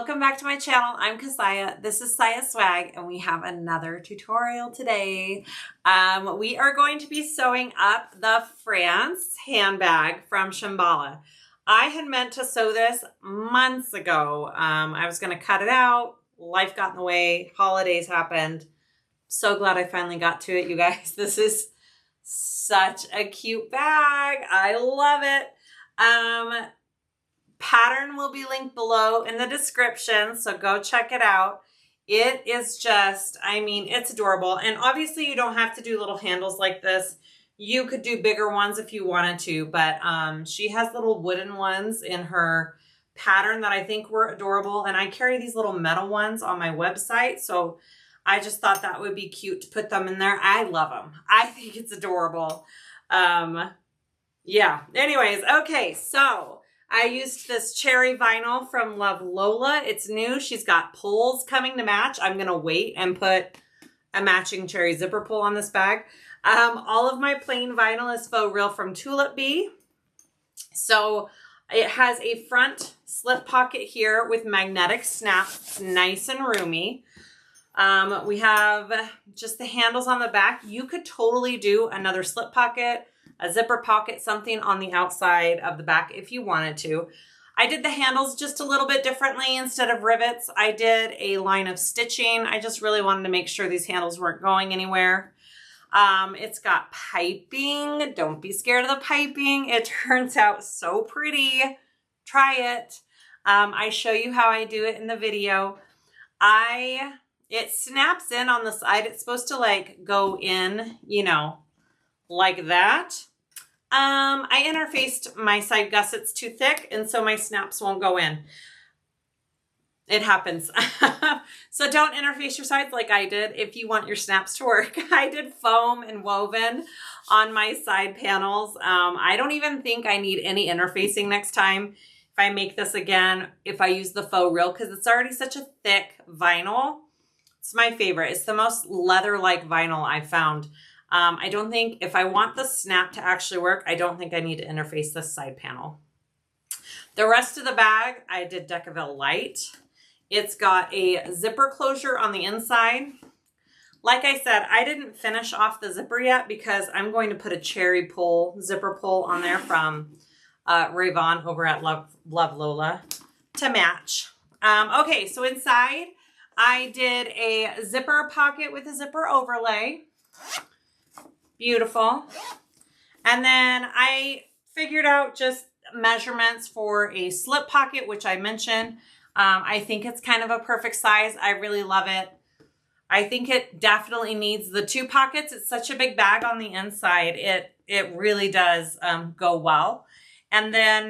welcome back to my channel. I'm Kassiah. This is SiahSwag, and we have another tutorial today. We are going to be sewing up the France handbag from Shamballa. I had meant to sew this months ago. I was going to cut it out. Life got in the way. Holidays happened. So glad I finally got to it, you guys. This is such a cute bag. I love it. Pattern will be linked below in the description, so go check it out. It is just, I mean, it's adorable. And obviously you don't have to do little handles like this. You could do bigger ones if you wanted to, but she has little wooden ones in her pattern that I think were adorable. And I carry these little metal ones on my website, so I just thought that would be cute to put them in there. I love them. I think it's adorable. Yeah, anyways, okay, so I used this cherry vinyl from Love Lola. It's new. She's got pulls coming to match. I'm going to wait and put a matching cherry zipper pull on this bag. All of my plain vinyl is faux real from Tulip Bee. So it has a front slip pocket here with magnetic snap. It's nice and roomy. We have just the handles on the back. You could totally do another slip pocket, a zipper pocket, something on the outside of the back if you wanted to. I did the handles just a little bit differently. Instead of rivets, I did a line of stitching. I just really wanted to make sure these handles weren't going anywhere. It's got piping. Don't be scared of the piping. It turns out so pretty. Try it. I show you how I do it in the video. It snaps in on the side. It's supposed to like go in, you know, like that. I interfaced my side gussets too thick, and so my snaps won't go in. It happens. So don't interface your sides like I did if you want your snaps to work. I did foam and woven on my side panels. I don't even think I need any interfacing next time if I make this again, if I use the faux real, because it's already such a thick vinyl. It's my favorite. It's the most leather-like vinyl I've found. I don't think, if I want the snap to actually work, I don't think I need to interface this side panel. The rest of the bag, I did Decaville Light. It's got a zipper closure on the inside. Like I said, I didn't finish off the zipper yet because I'm going to put a cherry pull, zipper pull on there from Rayvon over at Love Lola to match. Okay, so inside, I did a zipper pocket with a zipper overlay. Beautiful. And then I figured out just measurements for a slip pocket, which I mentioned. I think it's kind of a perfect size. I really love it. I think it definitely needs the two pockets. It's such a big bag on the inside. It really does go well. And then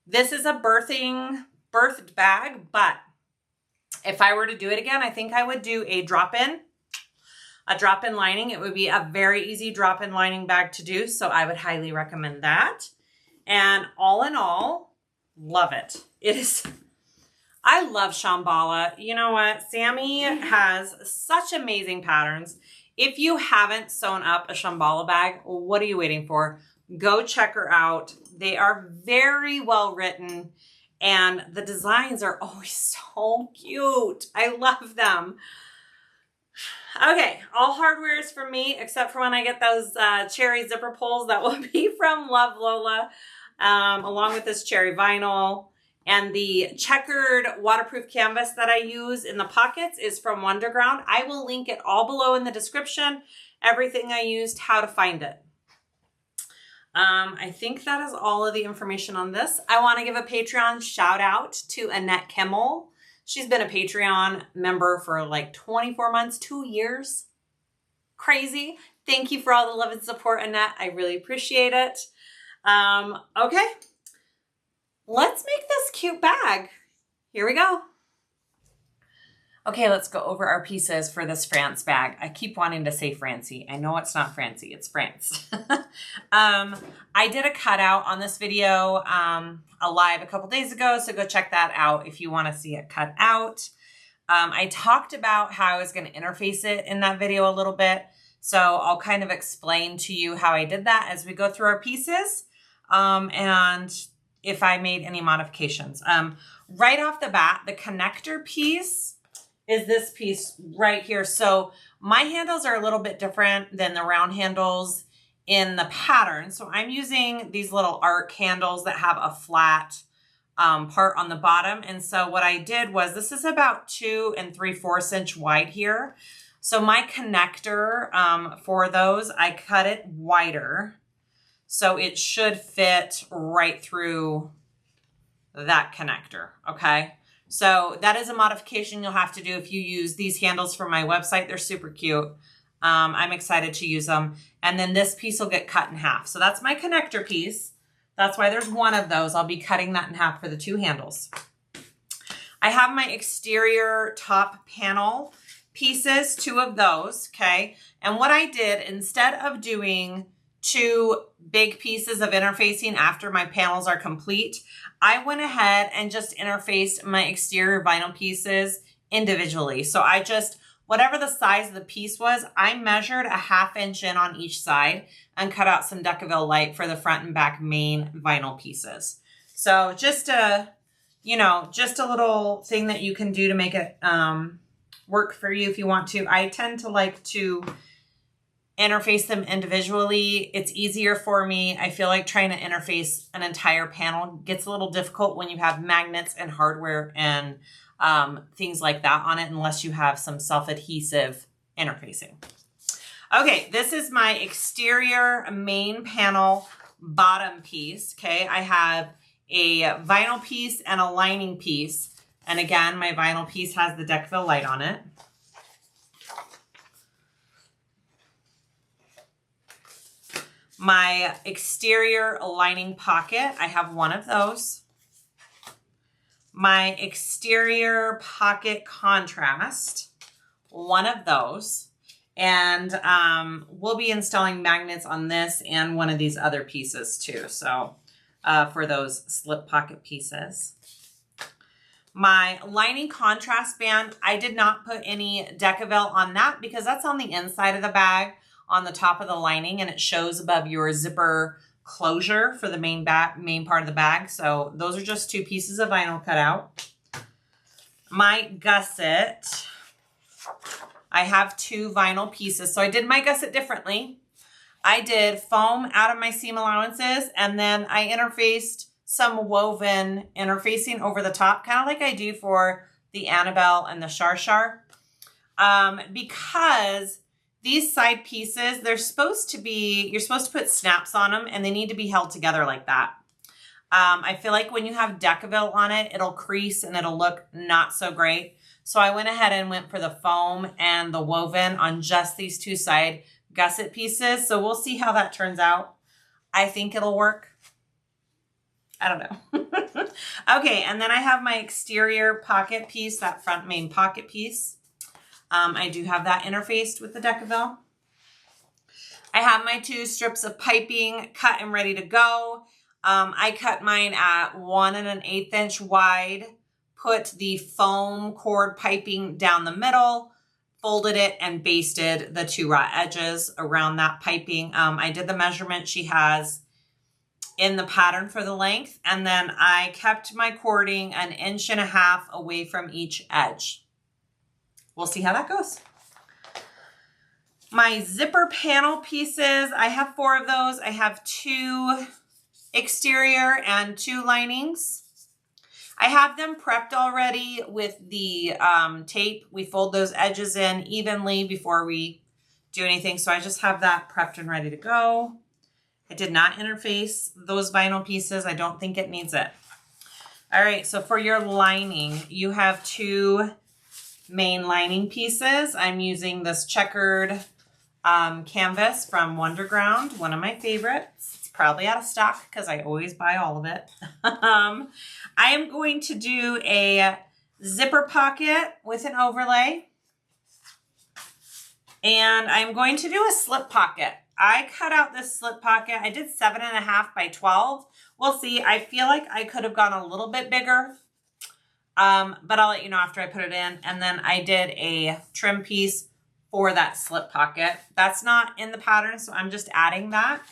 this is a birthed bag, but if I were to do it again, I think I would do a drop-in lining. It would be a very easy drop-in lining bag to do, so I would highly recommend that. And all in all, love it. I love Shamballa. You know what? Sammy has such amazing patterns. If you haven't sewn up a Shamballa bag, what are you waiting for? Go check her out. They are very well written, and the designs are always so cute. I love them. Okay, all hardware is from me, except for when I get those cherry zipper pulls. That will be from Love Lola, along with this cherry vinyl. And the checkered waterproof canvas that I use in the pockets is from Wonderground. I will link it all below in the description, everything I used, how to find it. I think that is all of the information on this. I want to give a Patreon shout out to Annette Kimmel. She's been a Patreon member for like 24 months, 2 years. Crazy. Thank you for all the love and support, Annette. I really appreciate it. Okay. Let's make this cute bag. Here we go. Okay, let's go over our pieces for this France bag. I keep wanting to say Francie. I know it's not Francie, it's France. I did a cutout on this video live a couple days ago, so go check that out if you want to see it cut out. I talked about how I was going to interface it in that video a little bit, so I'll kind of explain to you how I did that as we go through our pieces. And if I made any modifications. Right off the bat, the connector piece is this piece right here. So my handles are a little bit different than the round handles in the pattern. So I'm using these little arc handles that have a flat part on the bottom. And so what I did was, this is about 2 3/4 inch wide here. So my connector for those, I cut it wider. So it should fit right through that connector, okay? So that is a modification you'll have to do if you use these handles from my website. They're super cute. I'm excited to use them. And then this piece will get cut in half. So that's my connector piece. That's why there's one of those. I'll be cutting that in half for the 2 handles. I have my exterior top panel pieces, 2 of those, okay? And what I did, instead of doing 2 big pieces of interfacing after my panels are complete, I went ahead and just interfaced my exterior vinyl pieces individually. So I just, whatever the size of the piece was, I measured a 1/2 inch in on each side and cut out some Decaville Light for the front and back main vinyl pieces. So just a, you know, just a little thing that you can do to make it work for you if you want to. I tend to like to interface them individually. It's easier for me. I feel like trying to interface an entire panel gets a little difficult when you have magnets and hardware and things like that on it, unless you have some self-adhesive interfacing. Okay, this is my exterior main panel bottom piece, okay? I have a vinyl piece and a lining piece. And again, my vinyl piece has the Decaville Light on it. My exterior lining pocket, I have one of those. My exterior pocket contrast, one of those. And we'll be installing magnets on this and one of these other pieces too. So for those slip pocket pieces. My lining contrast band, I did not put any Decaville on that because that's on the inside of the bag, on the top of the lining, and it shows above your zipper closure for the main part of the bag. So those are just 2 pieces of vinyl cut out. My gusset, I have 2 vinyl pieces. So I did my gusset differently. I did foam out of my seam allowances, and then I interfaced some woven interfacing over the top, kind of like I do for the Annabelle and the Shar. Because these side pieces, they're supposed to be, you're supposed to put snaps on them, and they need to be held together like that. I feel like when you have Decaville on it, it'll crease and it'll look not so great. So I went ahead and went for the foam and the woven on just these 2 side gusset pieces. So we'll see how that turns out. I think it'll work. I don't know. Okay, and then I have my exterior pocket piece, that front main pocket piece. I do have that interfaced with the Decaville. I have my 2 strips of piping cut and ready to go. I cut mine at 1 1/8 inch wide, put the foam cord piping down the middle, folded it, and basted the 2 raw edges around that piping. I did the measurement she has in the pattern for the length, and then I kept my cording 1.5 inches away from each edge. We'll see how that goes. My zipper panel pieces, I have 4 of those. I have 2 exterior and 2 linings. I have them prepped already with the tape. We fold those edges in evenly before we do anything. So I just have that prepped and ready to go. I did not interface those vinyl pieces. I don't think it needs it. All right, so for your lining, you have 2 main lining pieces. I'm using this checkered canvas from Wonderground, one of my favorites. It's probably out of stock because I always buy all of it. I am going to do a zipper pocket with an overlay, and I'm going to do a slip pocket. I cut out this slip pocket. I did 7.5 by 12. We'll see. I feel like I could have gone a little bit bigger. But I'll let you know after I put it in. And then I did a trim piece for that slip pocket. That's not in the pattern, so I'm just adding that.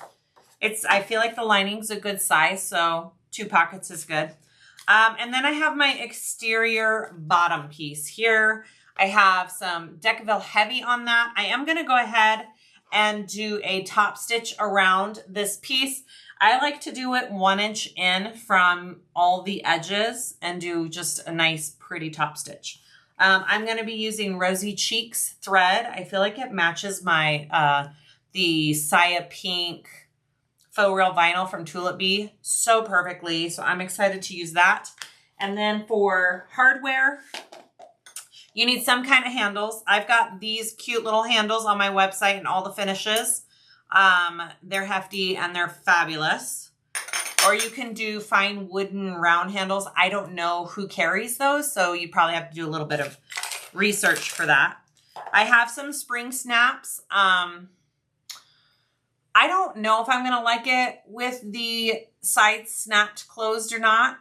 I feel like the lining's a good size, so 2 pockets is good. And then I have my exterior bottom piece here. I have some Decaville Heavy on that. I am going to go ahead and do a top stitch around this piece. I like to do it 1 inch in from all the edges and do just a nice pretty top stitch. I'm going to be using Rosy Cheeks thread. I feel like it matches my the Siah Pink faux real vinyl from Tulip Bee so perfectly. So I'm excited to use that. And then for hardware, you need some kind of handles. I've got these cute little handles on my website and all the finishes. They're hefty and they're fabulous. Or you can do fine wooden round handles. I don't know who carries those, so you probably have to do a little bit of research for that. I have some spring snaps. I don't know if I'm going to like it with the sides snapped closed or not.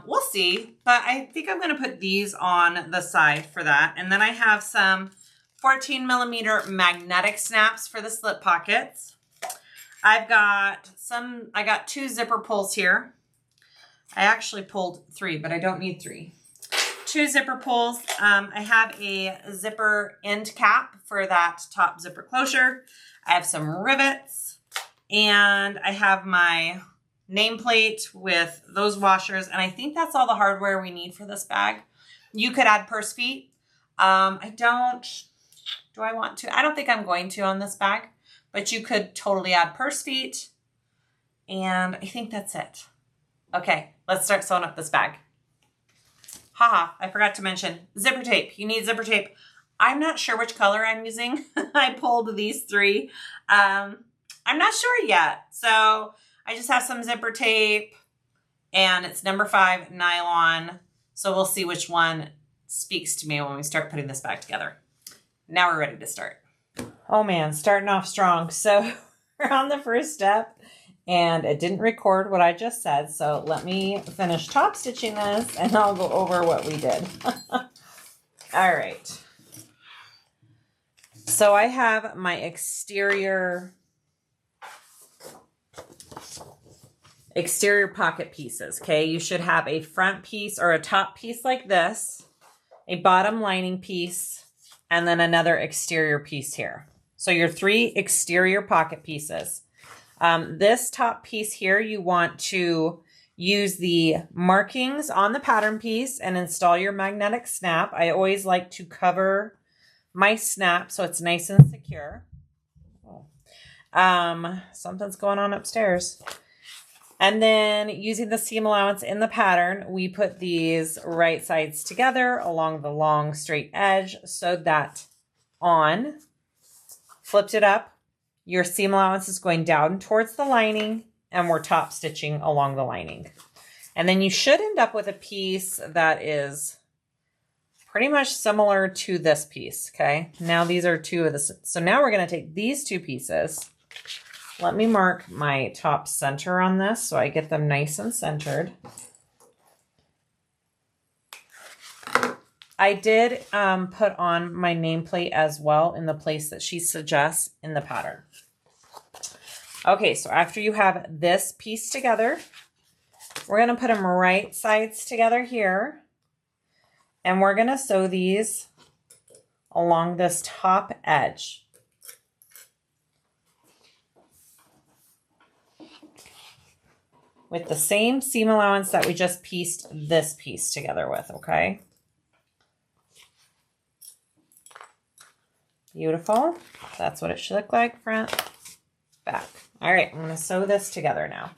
We'll see, but I think I'm going to put these on the side for that. And then I have some 14 millimeter magnetic snaps for the slip pockets. I got 2 zipper pulls here. I actually pulled 3, but I don't need 3. 2 zipper pulls. I have a zipper end cap for that top zipper closure. I have some rivets, and I have my nameplate with those washers, and I think that's all the hardware we need for this bag. You could add purse feet. I don't think I'm going to on this bag, but you could totally add purse feet, and I think that's it. Okay, let's start sewing up this bag. Haha, I forgot to mention zipper tape. You need zipper tape. I'm not sure which color I'm using. I pulled these 3. I'm not sure yet. So I just have some zipper tape, and it's number 5 nylon. So we'll see which one speaks to me when we start putting this bag together. Now we're ready to start. Oh man, starting off strong. So we're on the first step, and it didn't record what I just said. So let me finish top stitching this, and I'll go over what we did. All right. So I have my exterior pocket pieces, okay? You should have a front piece or a top piece like this, a bottom lining piece, and then another exterior piece here. So your 3 exterior pocket pieces. This top piece here, you want to use the markings on the pattern piece and install your magnetic snap. I always like to cover my snap so it's nice and secure. Something's going on upstairs. And then using the seam allowance in the pattern, we put these right sides together along the long straight edge, sewed that on, flipped it up. Your seam allowance is going down towards the lining, and we're top stitching along the lining. And then you should end up with a piece that is pretty much similar to this piece, okay? Now these are 2 of the, so now we're gonna take these 2 pieces. Let me mark my top center on this so I get them nice and centered. I did put on my nameplate as well in the place that she suggests in the pattern. Okay, so after you have this piece together, we're going to put them right sides together here. And we're going to sew these along this top edge. With the same seam allowance that we just pieced this piece together with, okay? Beautiful. That's what it should look like, front, back. All right, I'm gonna sew this together now.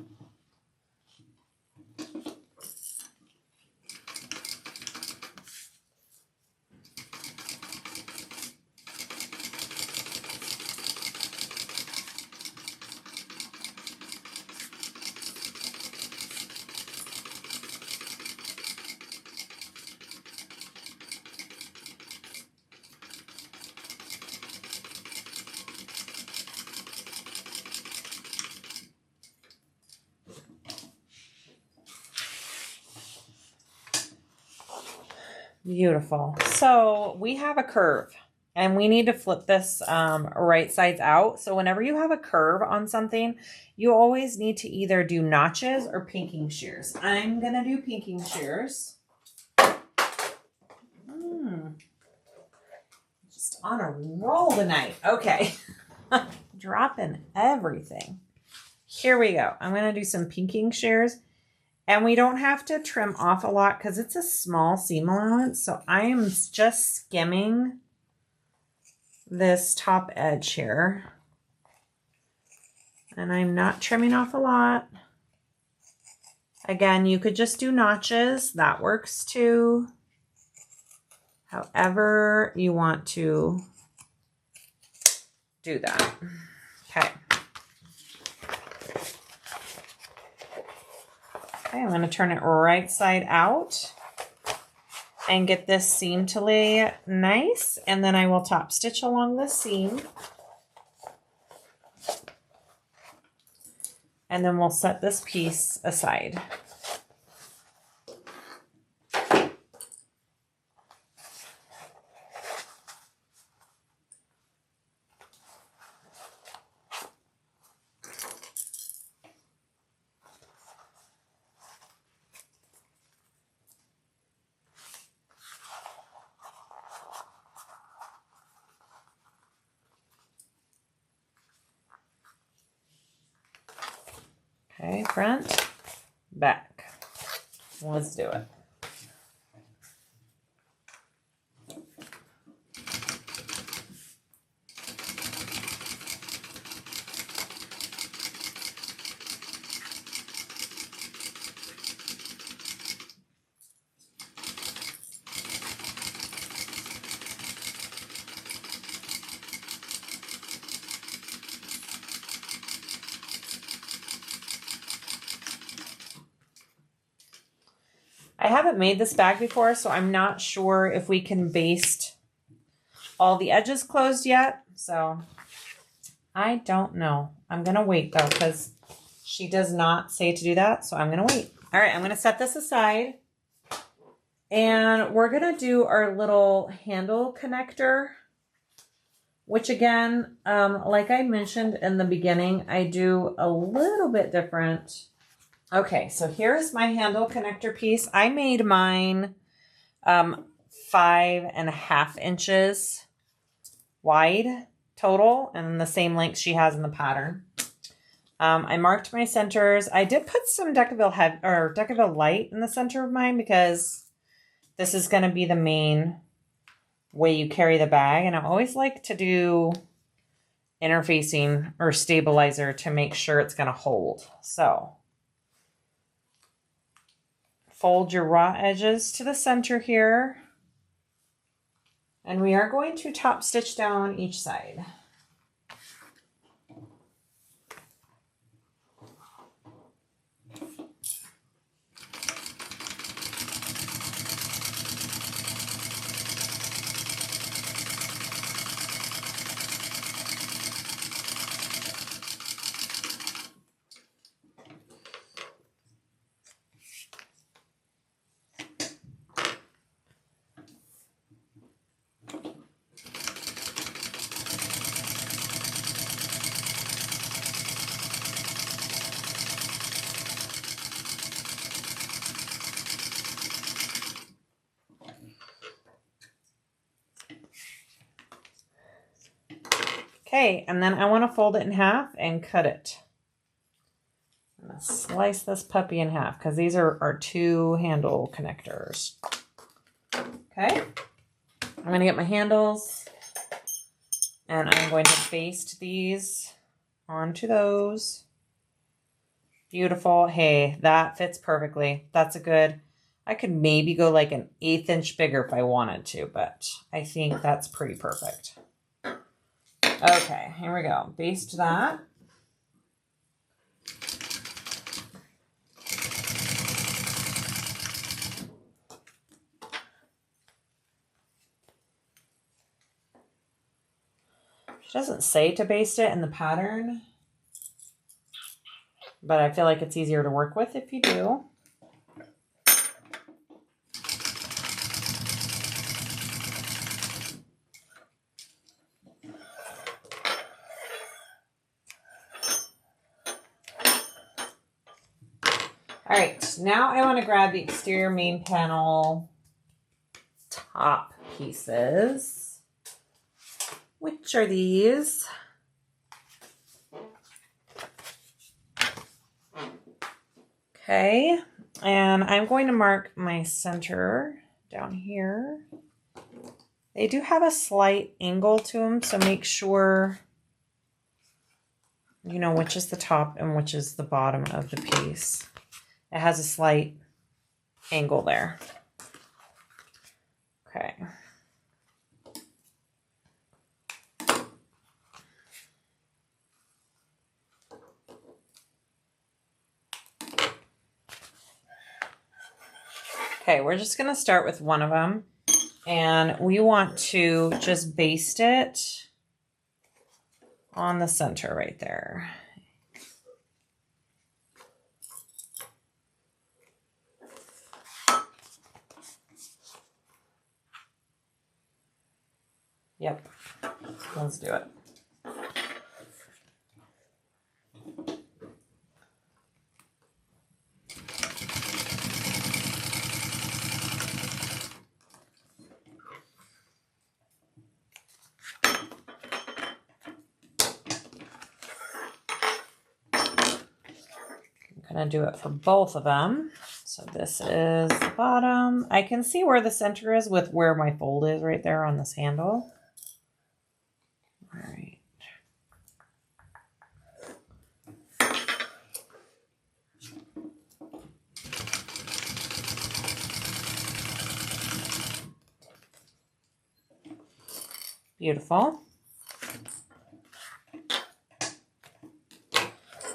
Beautiful. So we have a curve. And we need to flip this right sides out. So whenever you have a curve on something, you always need to either do notches or pinking shears. I'm going to do pinking shears. Just on a roll tonight. Okay. Dropping everything. Here we go. I'm going to do some pinking shears. And we don't have to trim off a lot because it's a small seam allowance. So I am just skimming this top edge here. And I'm not trimming off a lot. Again, you could just do notches. That works too. However you want to do that. Okay. Okay, I'm going to turn it right side out and get this seam to lay nice. And then I will top stitch along the seam. And then we'll set this piece aside. Okay, front, back. Let's do it. I haven't made this bag before, so I'm not sure if we can baste all the edges closed yet. So I don't know. I'm going to wait though, because she does not say to do that. So I'm going to wait. All right, I'm going to set this aside. And we're going to do our little handle connector, which again, like I mentioned in the beginning, I do a little bit different. Okay, so here's my handle connector piece. I made mine 5.5 inches wide total, and the same length she has in the pattern. I marked my centers. I did put some Decaville Light in the center of mine because this is going to be the main way you carry the bag, and I always like to do interfacing or stabilizer to make sure it's going to hold. So fold your raw edges to the center here. And we are going to top stitch down each side. Okay, and then I want to fold it in half and cut it. I'm going to slice this puppy in half because these are our two handle connectors. Okay, I'm going to get my handles and I'm going to baste these onto those. Beautiful. Hey, that fits perfectly. That's a good, I could maybe go like an 1/8 inch bigger if I wanted to, but I think that's pretty perfect. Okay, here we go. Baste that. She doesn't say to baste it in the pattern, but I feel like it's easier to work with if you do. All right, now I want to grab the exterior main panel top pieces, which are these. Okay, and I'm going to mark my center down here. They do have a slight angle to them, so make sure you know which is the top and which is the bottom of the piece. It has a slight angle there. Okay. Okay, we're just going to start with one of them, and we want to just baste it on the center right there. Yep, let's do it. I'm gonna do it for both of them. So this is the bottom. I can see where the center is with where my fold is right there on this handle. All right. Beautiful.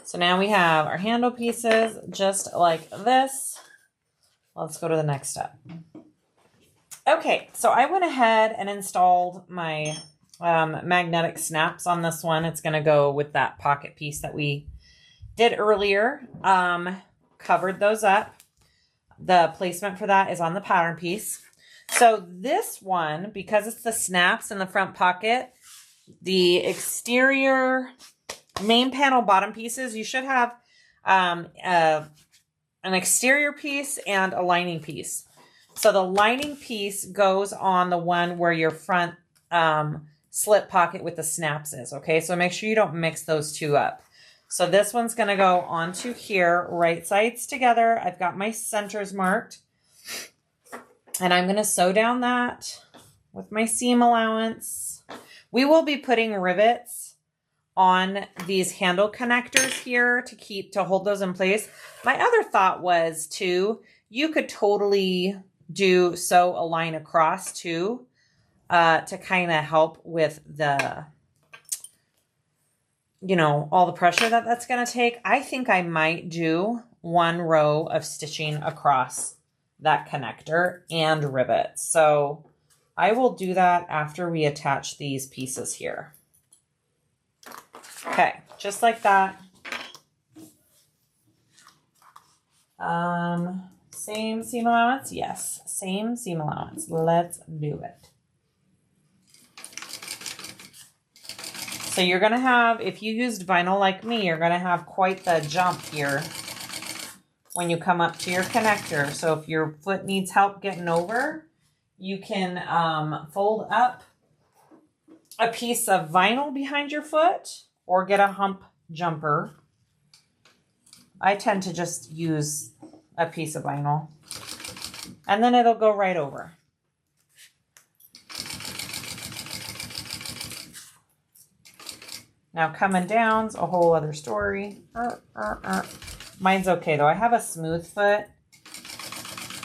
So now we have our handle pieces just like this. Let's go to the next step. Okay, so I went ahead and installed my magnetic snaps on this one. It's going to go with that pocket piece that we did earlier. Covered those up. The placement for that is on the pattern piece. So this one, because it's the snaps in the front pocket, the exterior main panel bottom pieces, you should have an exterior piece and a lining piece. So the lining piece goes on the one where your front slip pocket with the snaps is, okay? So make sure you don't mix those two up. So this one's going to go onto here, right sides together. I've got my centers marked. And I'm going to sew down that with my seam allowance. We will be putting rivets on these handle connectors here to hold those in place. My other thought was too, you could totally sew a line across too, to kind of help with the, you know, all the pressure that's going to take. I think I might do one row of stitching across that connector and rivet. So I will do that after we attach these pieces here. Okay, just like that. Same seam allowance? Yes, same seam allowance. Let's do it. So you're going to have, if you used vinyl like me, you're going to have quite the jump here when you come up to your connector. So if your foot needs help getting over, you can fold up a piece of vinyl behind your foot or get a hump jumper. I tend to just use a piece of vinyl and then it'll go right over. Now coming down's a whole other story. Mine's okay though. I have a smooth foot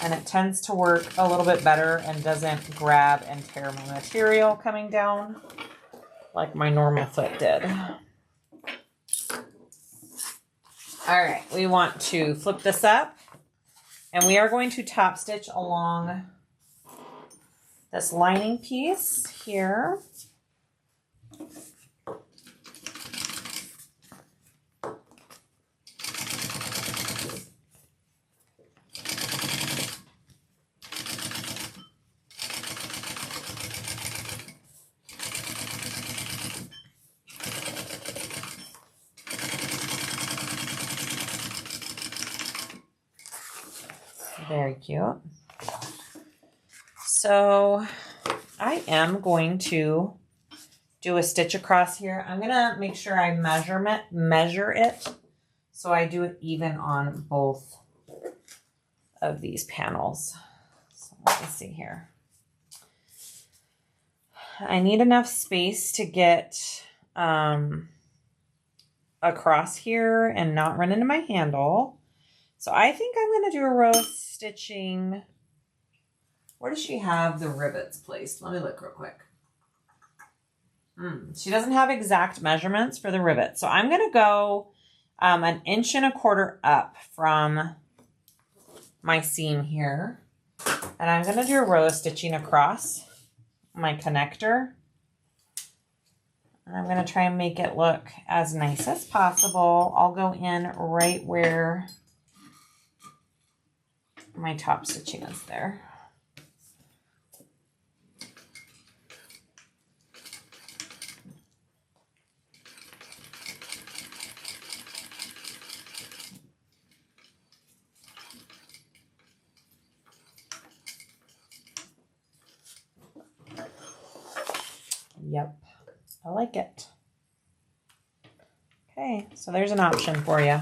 and it tends to work a little bit better and doesn't grab and tear my material coming down like my normal foot did. All right, we want to flip this up and we are going to top stitch along this lining piece here. Very cute. So I am going to do a stitch across here. I'm gonna make sure I measure it so I do it even on both of these panels. So let me see here. I need enough space to get across here and not run into my handle. So I think I'm going to do a row of stitching. Where does she have the rivets placed? Let me look real quick. She doesn't have exact measurements for the rivets. So I'm going to go 1.25 inches up from my seam here. And I'm going to do a row of stitching across my connector. And I'm going to try and make it look as nice as possible. I'll go in right where my top stitching is there. Yep, I like it. Okay, so there's an option for you.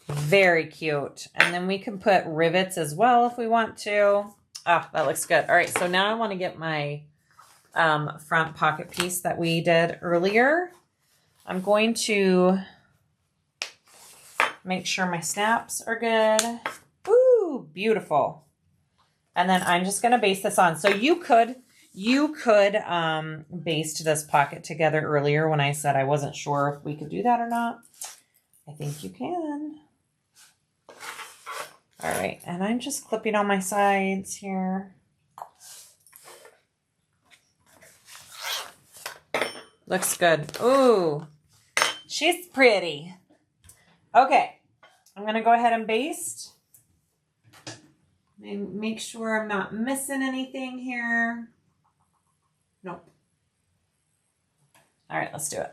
Very cute. And then we can put rivets as well if we want to. Ah, that looks good. All right, so now I want to get my front pocket piece that we did earlier. I'm going to make sure my snaps are good. Ooh, beautiful. And then I'm just going to baste this on. So you could baste this pocket together earlier when I said I wasn't sure if we could do that or not. I think you can. All right, and I'm just clipping on my sides here. Looks good. Ooh, she's pretty. Okay, I'm gonna go ahead and baste. And make sure I'm not missing anything here. Nope. All right, let's do it.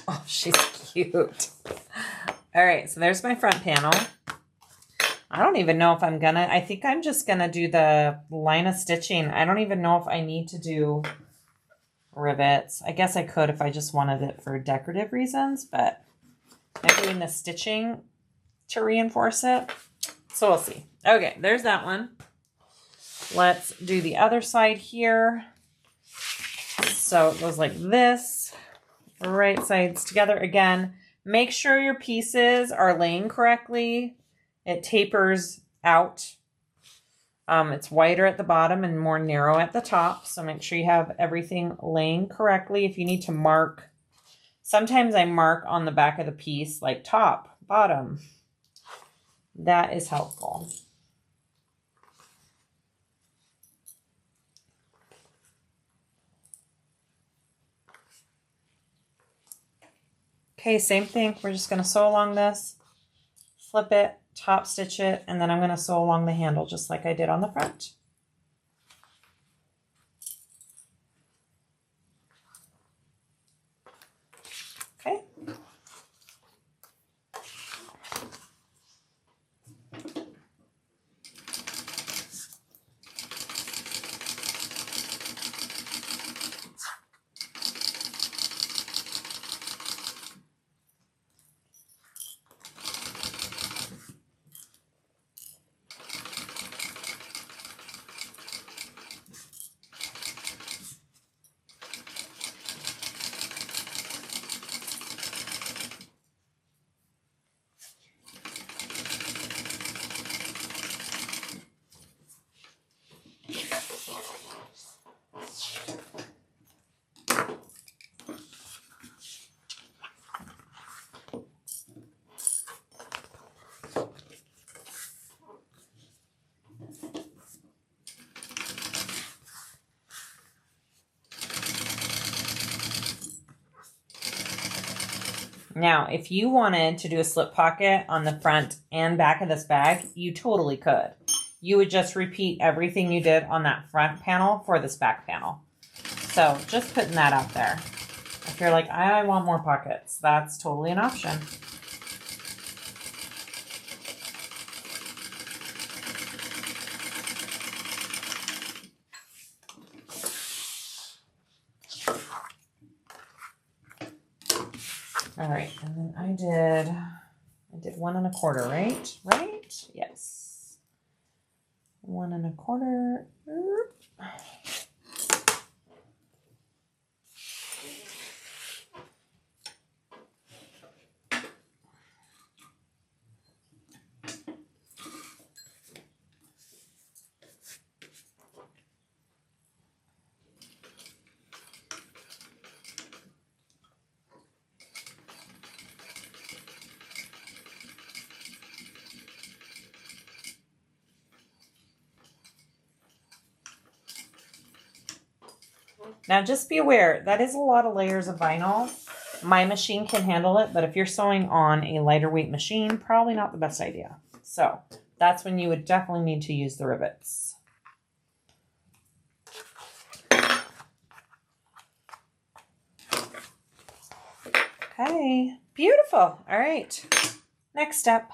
Oh, she's cute. All right, so there's my front panel. I don't even know if I think I'm just gonna do the line of stitching. I don't even know if I need to do rivets. I guess I could if I just wanted it for decorative reasons, but I'm doing the stitching to reinforce it. So we'll see. Okay, there's that one. Let's do the other side here. So it goes like this. Right sides together again. Make sure your pieces are laying correctly. It tapers out. It's wider at the bottom and more narrow at the top. So make sure you have everything laying correctly. If you need to mark, sometimes I mark on the back of the piece like top, bottom. That is helpful. Okay, same thing. We're just going to sew along this, flip it, top stitch it, and then I'm going to sew along the handle just like I did on the front. Okay. Now, if you wanted to do a slip pocket on the front and back of this bag, you totally could. You would just repeat everything you did on that front panel for this back panel. So just putting that out there. If you're like, I want more pockets, that's totally an option. All right, and then I did 1 1/4, right? Right? Yes. 1 1/4. Now just be aware, that is a lot of layers of vinyl. My machine can handle it, but if you're sewing on a lighter weight machine, probably not the best idea. So that's when you would definitely need to use the rivets. Okay, beautiful. All right, next step.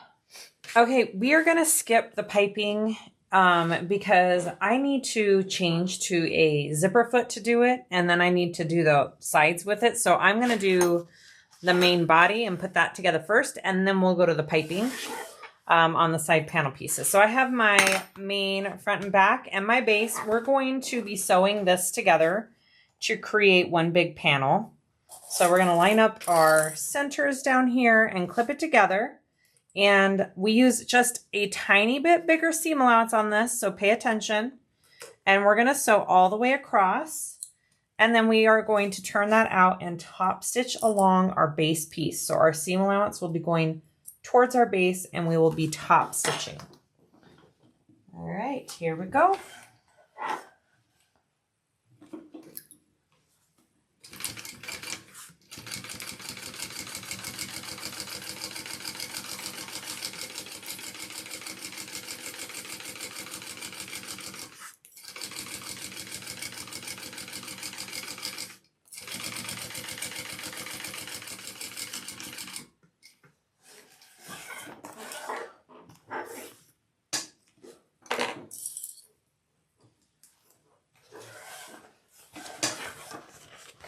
Okay, we are gonna skip the piping because I need to change to a zipper foot to do it, and then I need to do the sides with it. So I'm gonna do the main body and put that together first, and then we'll go to the piping on the side panel pieces. So I have my main front and back and my base. We're going to be sewing this together to create one big panel. So we're gonna line up our centers down here and clip it together. And we use just a tiny bit bigger seam allowance on this, so pay attention. And we're going to sew all the way across. And then we are going to turn that out and top stitch along our base piece. So our seam allowance will be going towards our base and we will be top stitching. All right, here we go.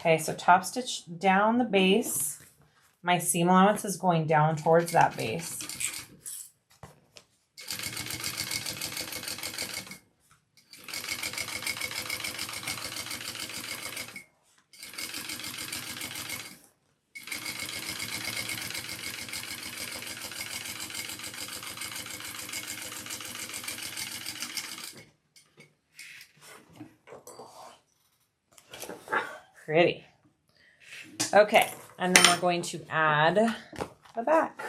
Okay, so top stitch down the base. My seam allowance is going down towards that base. Pretty. Okay, and then we're going to add the back.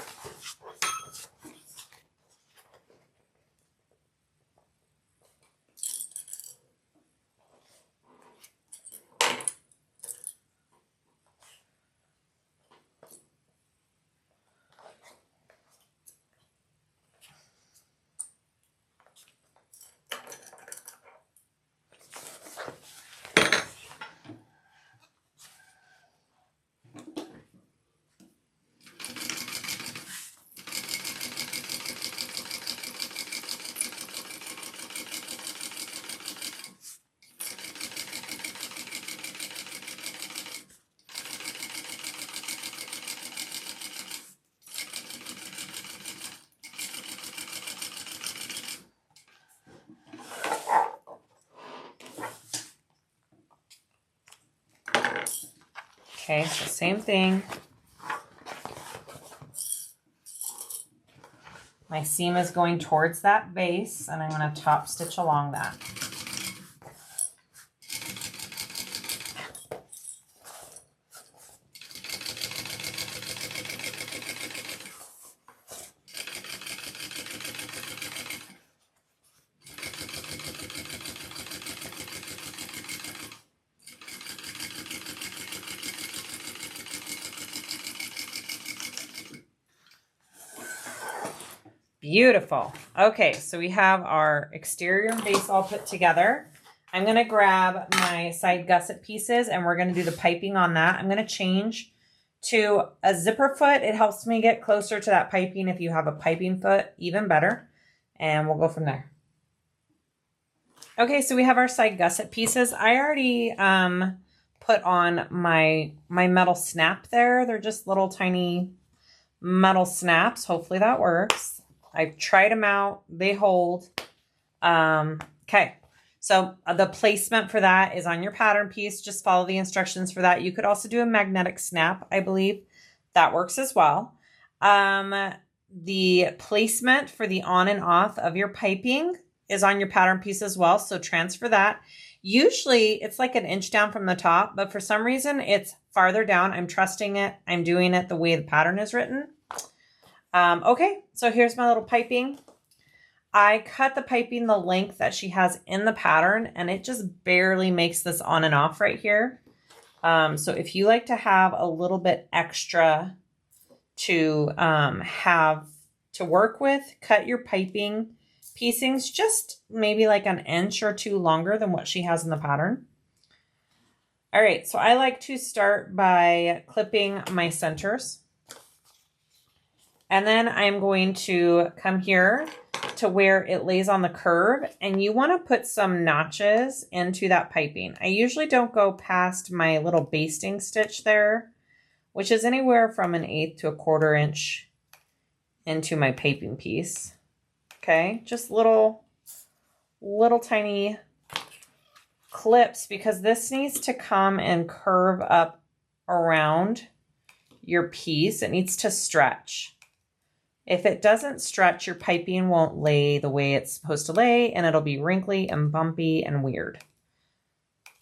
Okay, so same thing. My seam is going towards that base, and I'm going to top stitch along that. Beautiful. Okay, so we have our exterior and base all put together. I'm going to grab my side gusset pieces and we're going to do the piping on that. I'm going to change to a zipper foot. It helps me get closer to that piping. If you have a piping foot, even better. And we'll go from there. Okay, so we have our side gusset pieces. I already put on my metal snap there. They're just little tiny metal snaps. Hopefully that works. I've tried them out. They hold. Okay. So the placement for that is on your pattern piece. Just follow the instructions for that. You could also do a magnetic snap, I believe. That works as well. The placement for the on and off of your piping is on your pattern piece as well. So transfer that. Usually it's like an inch down from the top, but for some reason it's farther down. I'm trusting it. I'm doing it the way the pattern is written. Okay, so here's my little piping. I cut the piping the length that she has in the pattern, and it just barely makes this on and off right here. So if you like to have a little bit extra to have to work with, cut your piping piecings just maybe like an inch or two longer than what she has in the pattern. All right, so I like to start by clipping my centers. And then I'm going to come here to where it lays on the curve, and you want to put some notches into that piping. I usually don't go past my little basting stitch there, which is anywhere from 1/8 to 1/4 inch into my piping piece. Okay, just little tiny clips, because this needs to come and curve up around your piece. It needs to stretch. If it doesn't stretch, your piping won't lay the way it's supposed to lay, and it'll be wrinkly and bumpy and weird.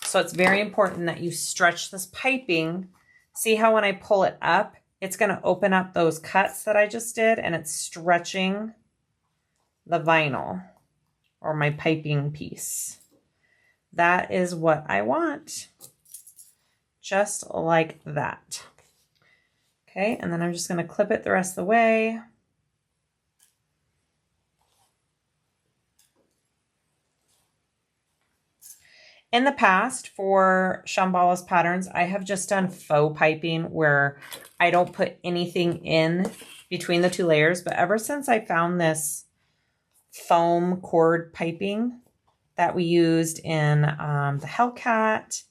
So it's very important that you stretch this piping. See how when I pull it up, it's going to open up those cuts that I just did, and it's stretching the vinyl or my piping piece. That is what I want. Just like that. Okay, and then I'm just going to clip it the rest of the way. In the past, for Shamballa's patterns, I have just done faux piping where I don't put anything in between the two layers. But ever since I found this foam cord piping that we used in the Hellcat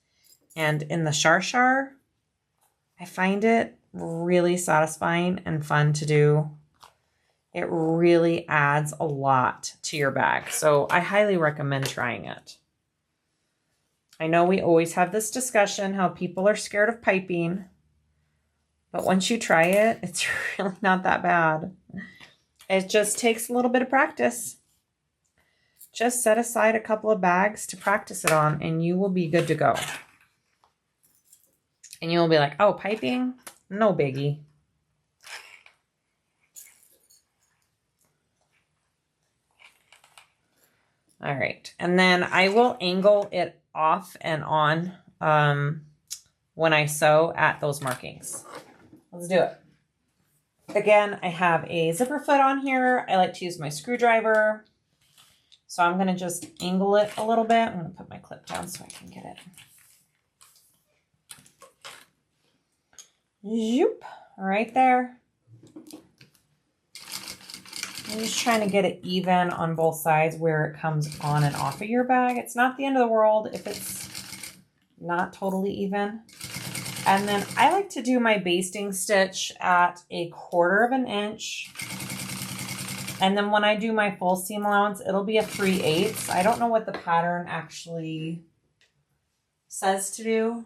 and in the Shar, I find it really satisfying and fun to do. It really adds a lot to your bag. So I highly recommend trying it. I know we always have this discussion how people are scared of piping, but once you try it, it's really not that bad. It just takes a little bit of practice. Just set aside a couple of bags to practice it on, and you will be good to go. And you'll be like, oh, piping? No biggie. All right, and then I will angle it off and on when I sew at those markings. Let's do it. Again, I have a zipper foot on here. I like to use my screwdriver. So I'm going to just angle it a little bit. I'm going to put my clip down so I can get it. Zoop, right there. I'm just trying to get it even on both sides where it comes on and off of your bag. It's not the end of the world if it's not totally even. And then I like to do my basting stitch at 1/4 inch. And then when I do my full seam allowance, it'll be a 3/8. I don't know what the pattern actually says to do.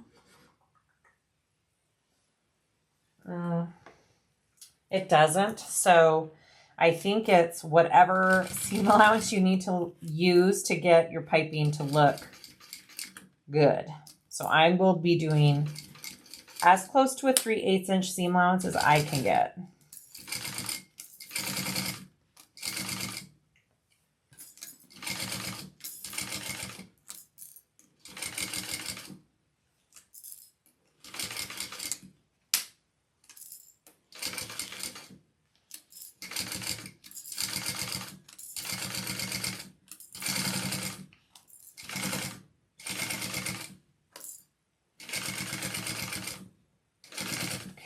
It doesn't. So I think it's whatever seam allowance you need to use to get your piping to look good. So I will be doing as close to a 3/8 inch seam allowance as I can get.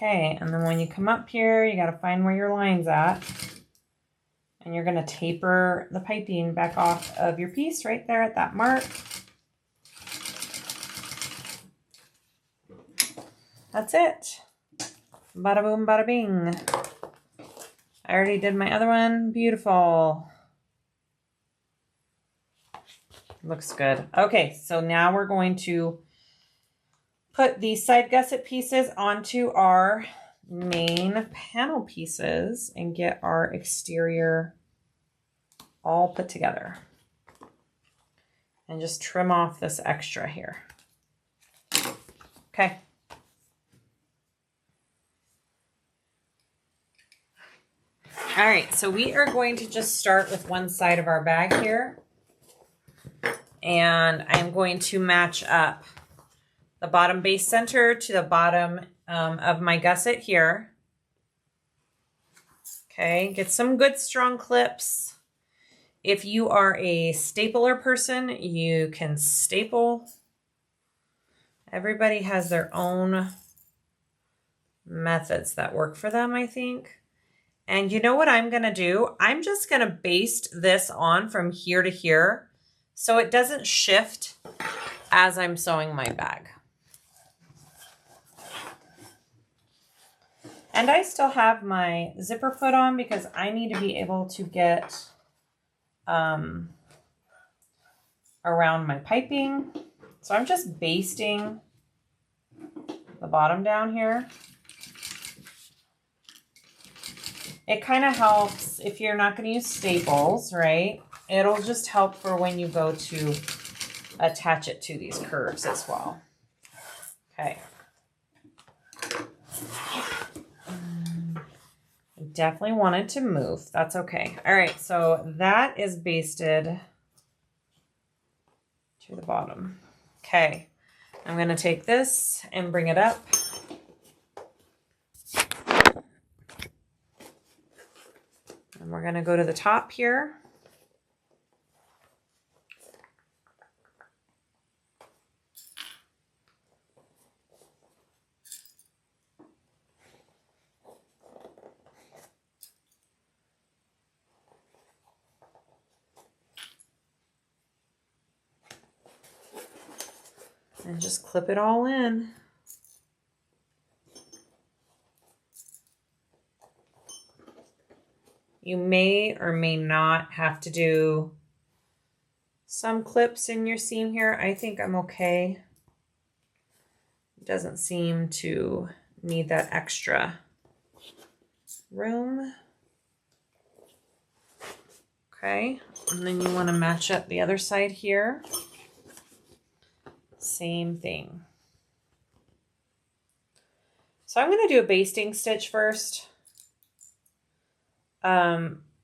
Okay, and then when you come up here, you got to find where your line's at. And you're going to taper the piping back off of your piece right there at that mark. That's it. Bada boom, bada bing. I already did my other one. Beautiful. Looks good. Okay, so now we're going to put the side gusset pieces onto our main panel pieces and get our exterior all put together. And just trim off this extra here. Okay. All right, so we are going to just start with one side of our bag here. And I'm going to match up the bottom base center to the bottom of my gusset here. Okay, get some good strong clips. If you are a stapler person, you can staple. Everybody has their own methods that work for them, I think. And you know what I'm going to do? I'm just going to baste this on from here to here so it doesn't shift as I'm sewing my bag. And I still have my zipper put on because I need to be able to get around my piping. So I'm just basting the bottom down here. It kind of helps if you're not going to use staples, right? It'll just help for when you go to attach it to these curves as well. Okay. Definitely wanted to move. That's okay. All right, so that is basted to the bottom. Okay, I'm going to take this and bring it up. And we're going to go to the top here. And just clip it all in. You may or may not have to do some clips in your seam here. I think I'm okay. It doesn't seem to need that extra room. Okay, and then you want to match up the other side here. Same thing. So I'm going to do a basting stitch first.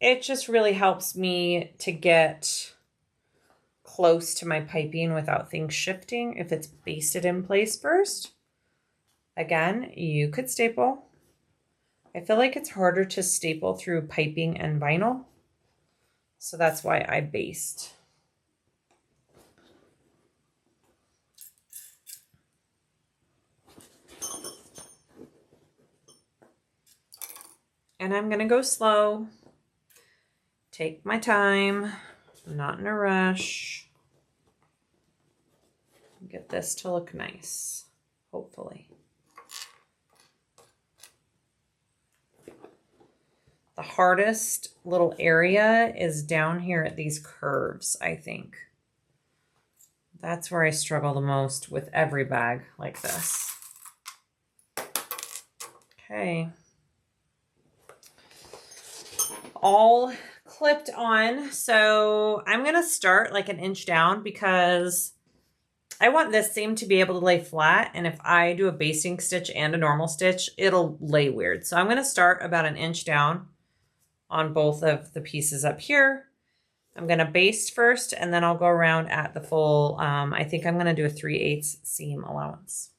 It just really helps me to get close to my piping without things shifting if it's basted in place first. Again, you could staple. I feel like it's harder to staple through piping and vinyl, so that's why I baste. And I'm going to go slow, take my time, I'm not in a rush. Get this to look nice, hopefully. The hardest little area is down here at these curves, I think. That's where I struggle the most with every bag like this. Okay. All clipped on. So I'm going to start like an inch down because I want this seam to be able to lay flat. And if I do a basting stitch and a normal stitch, it'll lay weird. So I'm going to start about an inch down on both of the pieces up here. I'm going to baste first and then I'll go around at the full, I think I'm going to do a 3/8 seam allowance.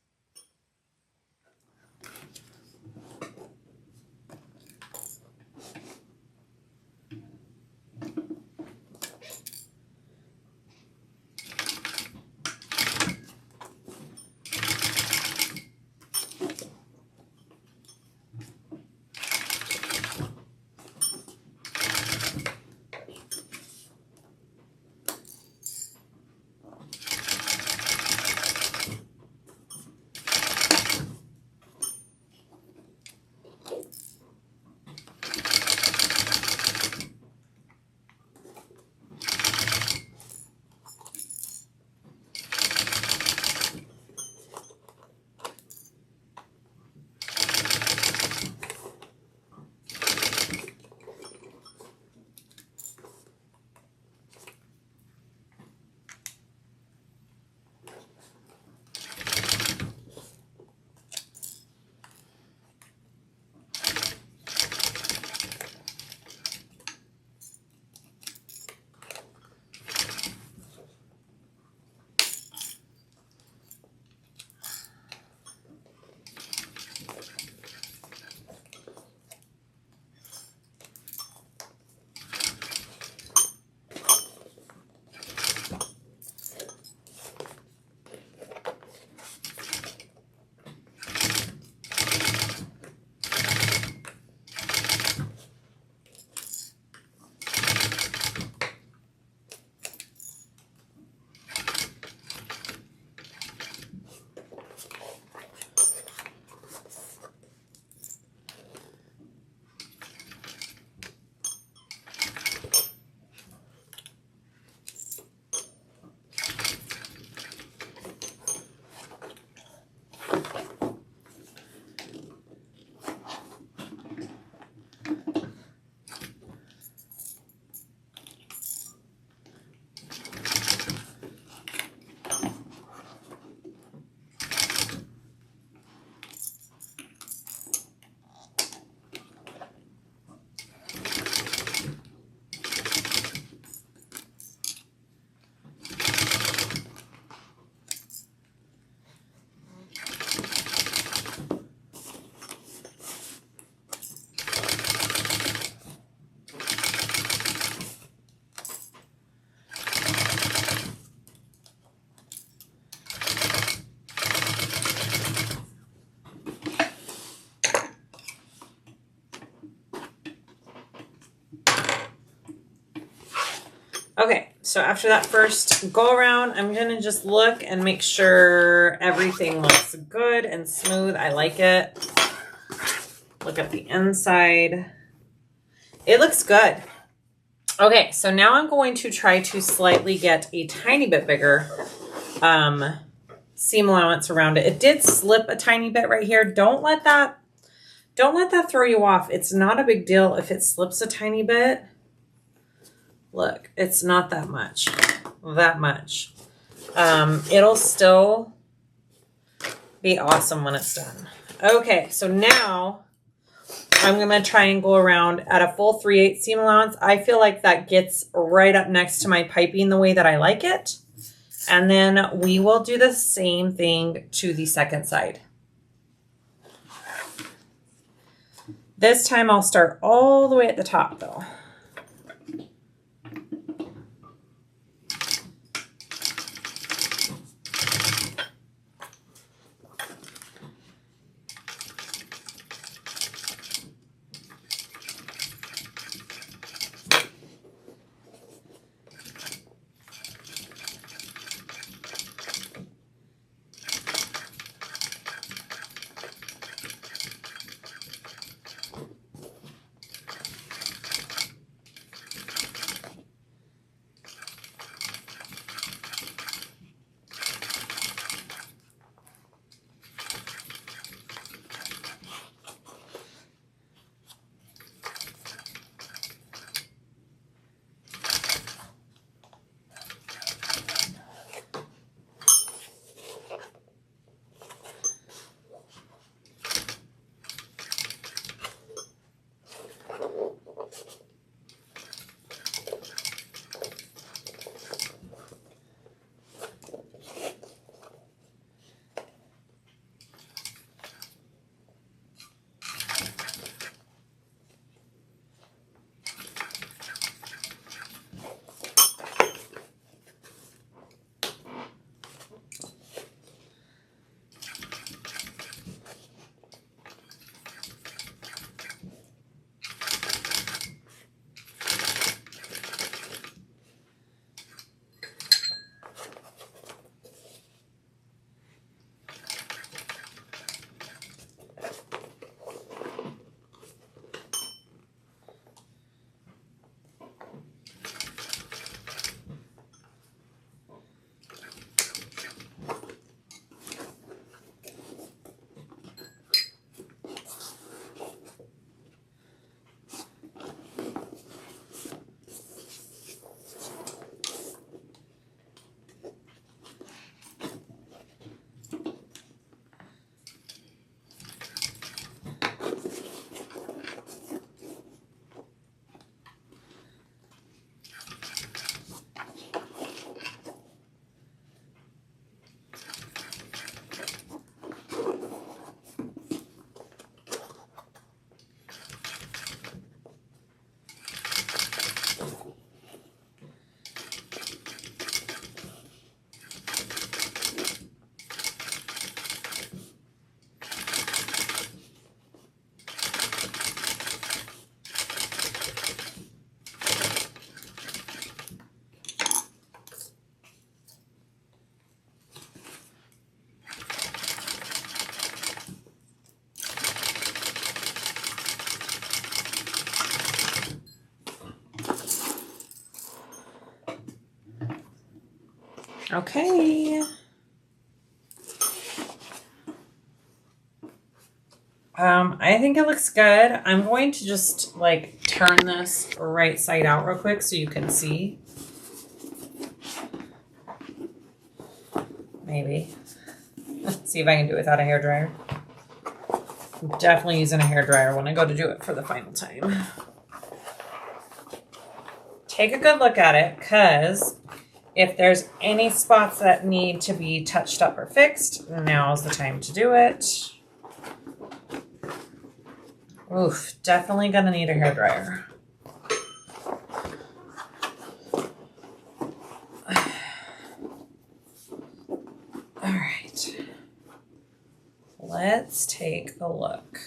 Okay, so after that first go around, I'm going to just look and make sure everything looks good and smooth. I like it. Look at the inside. It looks good. Okay, so now I'm going to try to slightly get a tiny bit bigger seam allowance around it. It did slip a tiny bit right here. Don't let that throw you off. It's not a big deal if it slips a tiny bit. Look, it's not that much. It'll still be awesome when it's done. Okay, so now I'm going to try and go around at a full 3/8 seam allowance. I feel like that gets right up next to my piping the way that I like it. And then we will do the same thing to the second side. This time I'll start all the way at the top though. Okay. I think it looks good. I'm going to just like turn this right side out real quick so you can see. Maybe. Let's see if I can do it without a hairdryer. I'm definitely using a hairdryer when I go to do it for the final time. Take a good look at it, because if there's any spots that need to be touched up or fixed, now's the time to do it. Oof, definitely gonna need a hairdryer. All right, let's take a look.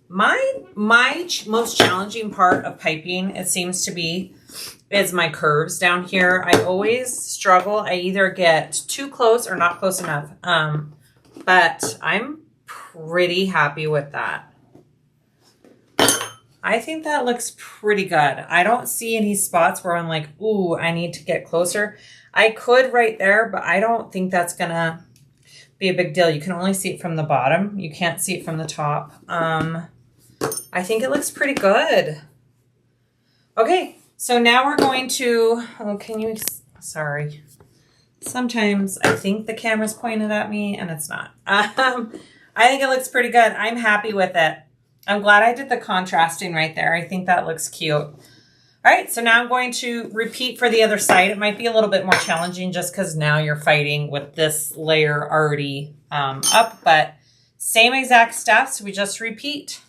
My most challenging part of piping, it seems to be, is my curves down here. I always struggle. I either get too close or not close enough. But I'm pretty happy with that. I think that looks pretty good. I don't see any spots where I'm like, ooh, I need to get closer. I could right there, but I don't think that's gonna be a big deal. You can only see it from the bottom. You can't see it from the top. I think it looks pretty good. Okay, so now we're going to, oh, can you, sorry. Sometimes I think the camera's pointed at me and it's not. I think it looks pretty good. I'm happy with it. I'm glad I did the contrasting right there. I think that looks cute. All right, so now I'm going to repeat for the other side. It might be a little bit more challenging just because now you're fighting with this layer already up, but same exact steps, we just repeat.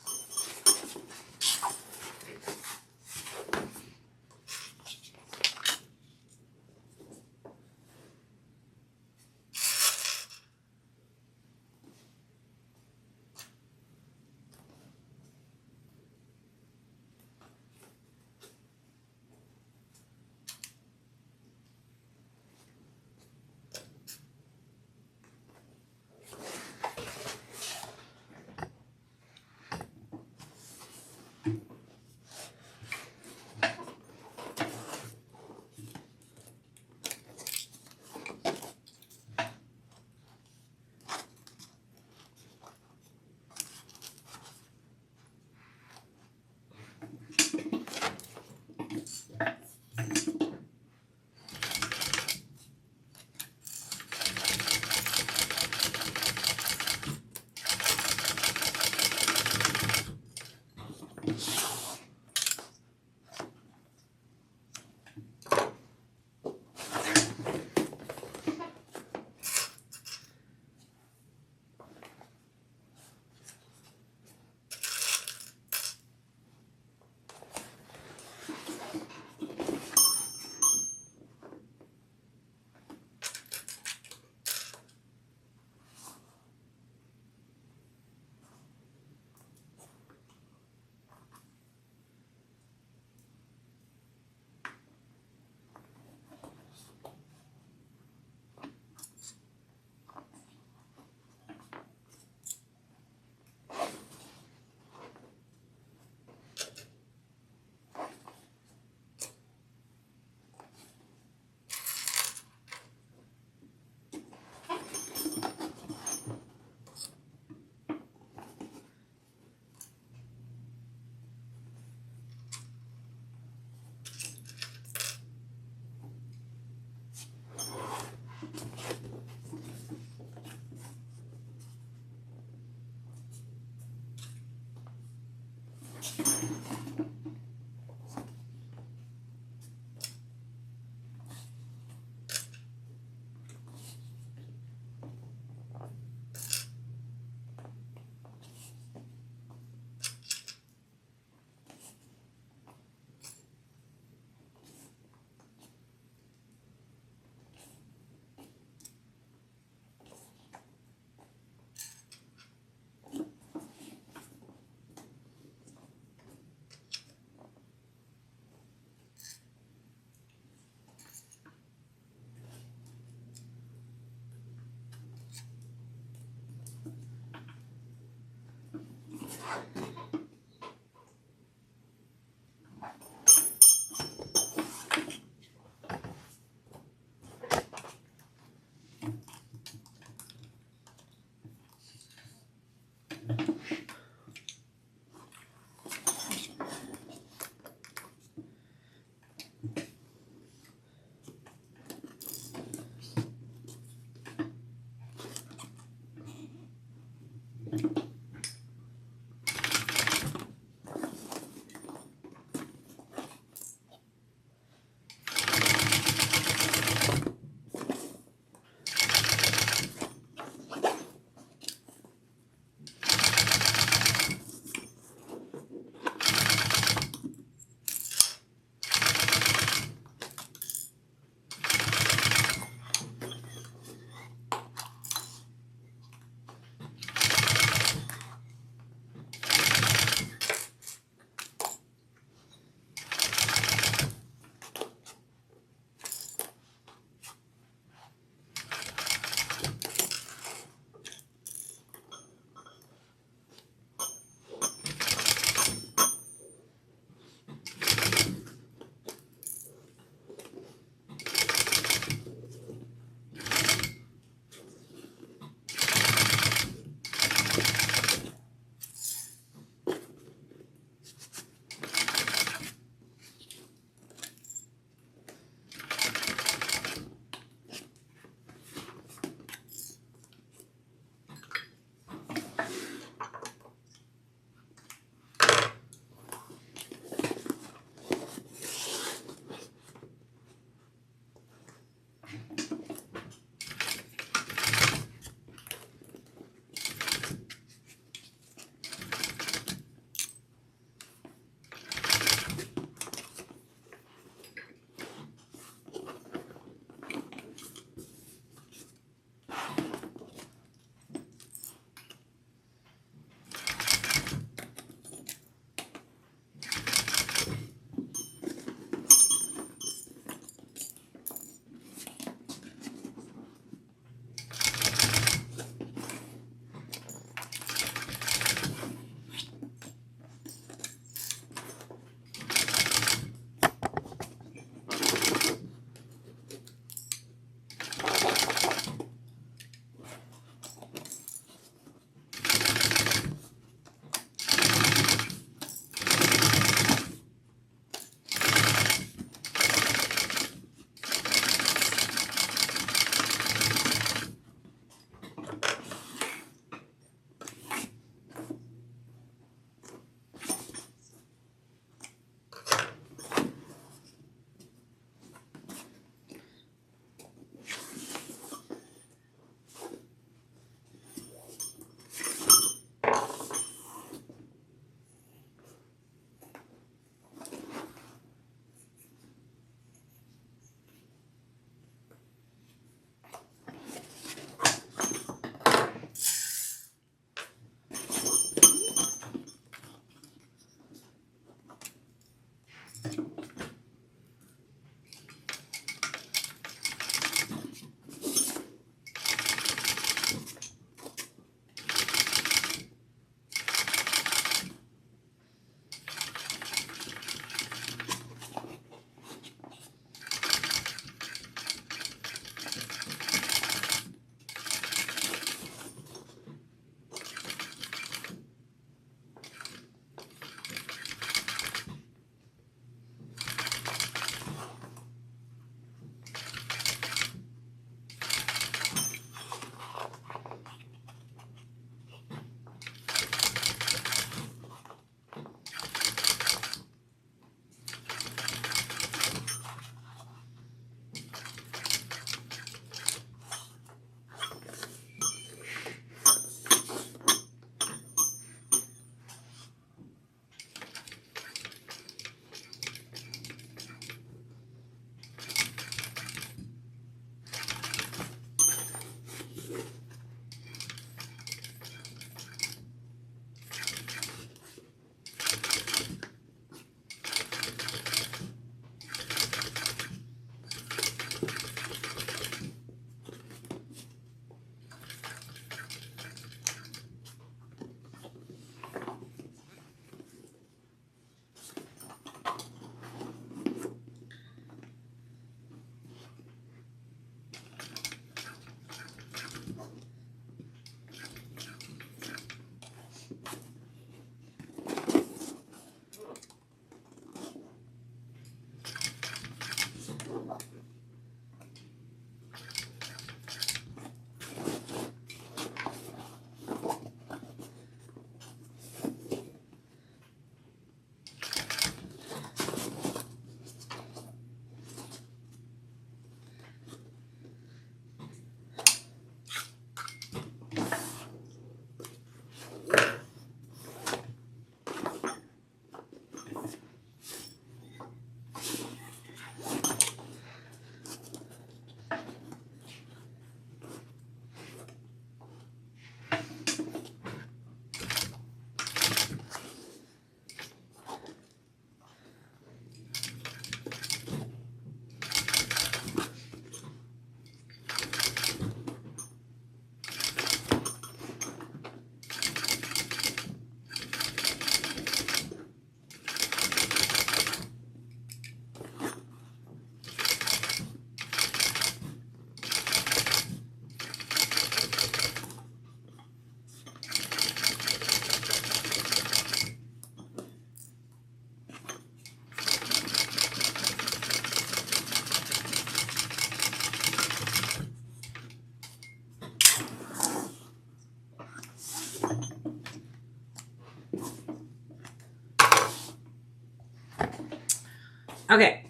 Okay.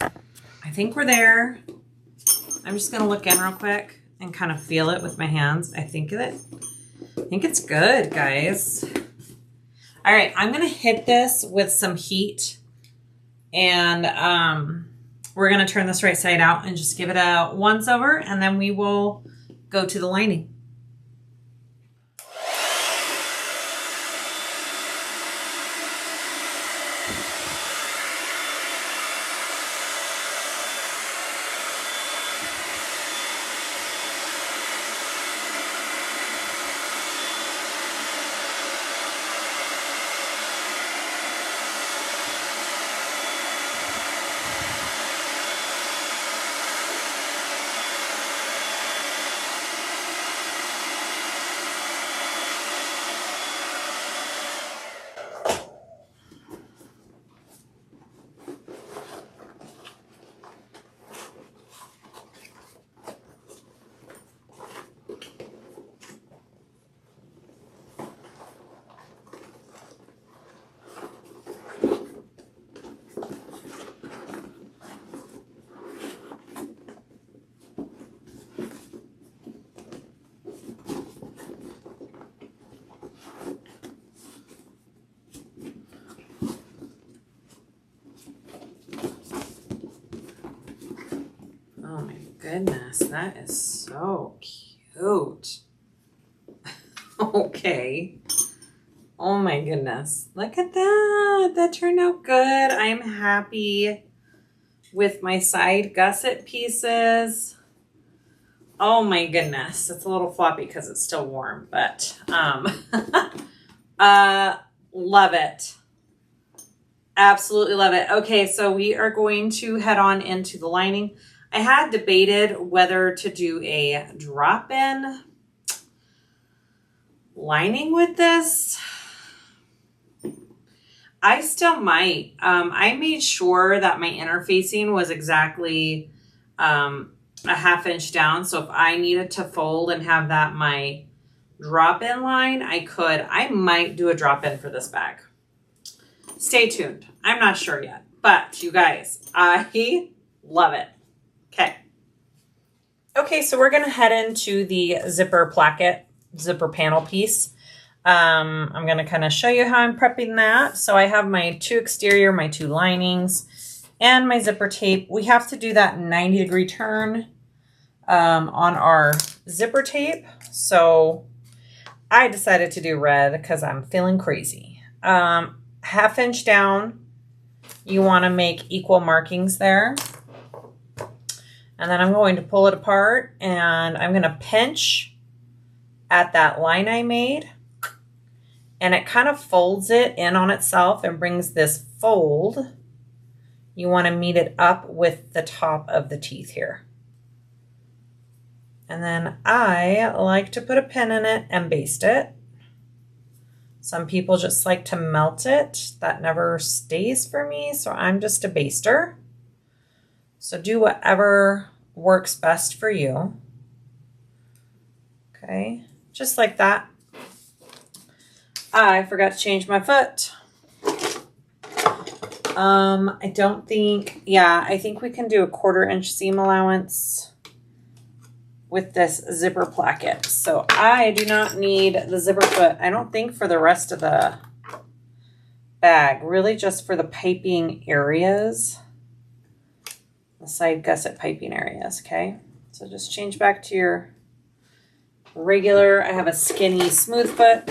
I think we're there. I'm just going to look in real quick and kind of feel it with my hands. I think it's good, guys. All right, I'm going to hit this with some heat, and we're going to turn this right side out and just give it a once over, and then we will go to the lining. Oh my goodness, that is so cute. Okay. Oh my goodness. Look at that. That turned out good. I'm happy with my side gusset pieces. Oh my goodness. It's a little floppy because it's still warm, but love it. Absolutely love it. Okay, so we are going to head on into the lining. I had debated whether to do a drop-in lining with this. I still might. I made sure that my interfacing was exactly a ½ inch down. So if I needed to fold and have that my drop-in line, I could. I might do a drop-in for this bag. Stay tuned. I'm not sure yet. But you guys, I love it. Okay. Okay, so we're going to head into the zipper placket, zipper panel piece. I'm going to kind of show you how I'm prepping that. So I have my 2 exterior, my 2 linings, and my zipper tape. We have to do that 90-degree turn on our zipper tape. So I decided to do red because I'm feeling crazy. ½ inch down, you want to make equal markings there. And then I'm going to pull it apart, and I'm going to pinch at that line I made. And it kind of folds it in on itself and brings this fold. You want to meet it up with the top of the teeth here. And then I like to put a pin in it and baste it. Some people just like to melt it. That never stays for me, so I'm just a baster. So do whatever works best for you. Okay, just like that. I forgot to change my foot. I don't think, yeah, I think we can do a 1/4 inch seam allowance with this zipper placket. So I do not need the zipper foot, I don't think, for the rest of the bag, really just for the piping areas. The side gusset piping areas, okay? So just change back to your regular, I have a skinny smooth foot.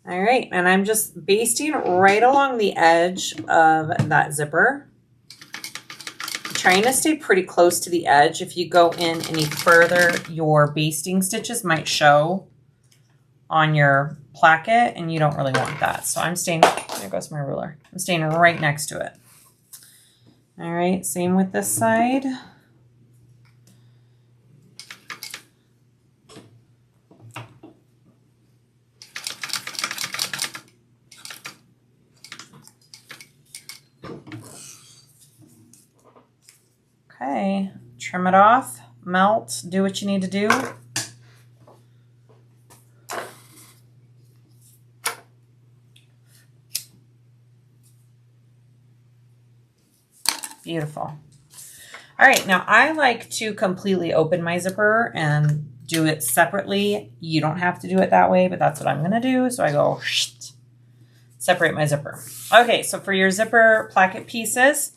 All right, and I'm just basting right along the edge of that zipper. I'm trying to stay pretty close to the edge. If you go in any further, your basting stitches might show on your placket, and you don't really want that. So I'm staying, there goes my ruler. I'm staying right next to it. All right, same with this side. Okay, trim it off, melt, do what you need to do. Beautiful. All right, now I like to completely open my zipper and do it separately. You don't have to do it that way, but that's what I'm gonna do. So I go separate my zipper. Okay, so for your zipper placket pieces,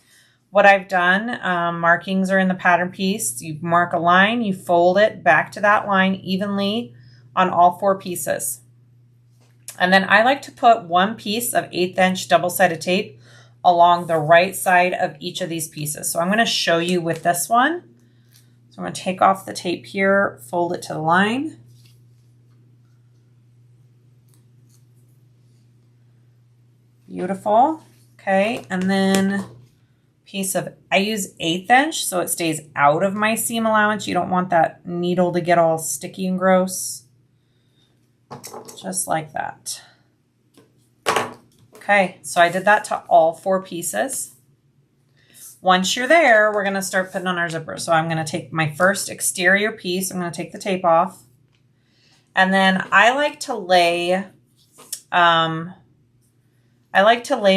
what I've done, markings are in the pattern piece. You mark a line, you fold it back to that line evenly on all 4 pieces. And then I like to put 1 piece of 1/8 inch double-sided tape along the right side of each of these pieces. So I'm going to show you with this one. So I'm going to take off the tape here, fold it to the line. Beautiful. Okay, and then piece of, I use 1/8 inch so it stays out of my seam allowance. You don't want that needle to get all sticky and gross. Just like that. Okay, so I did that to all 4 pieces. Once you're there, we're gonna start putting on our zipper. So I'm gonna take my first exterior piece, I'm gonna take the tape off. And then I like to lay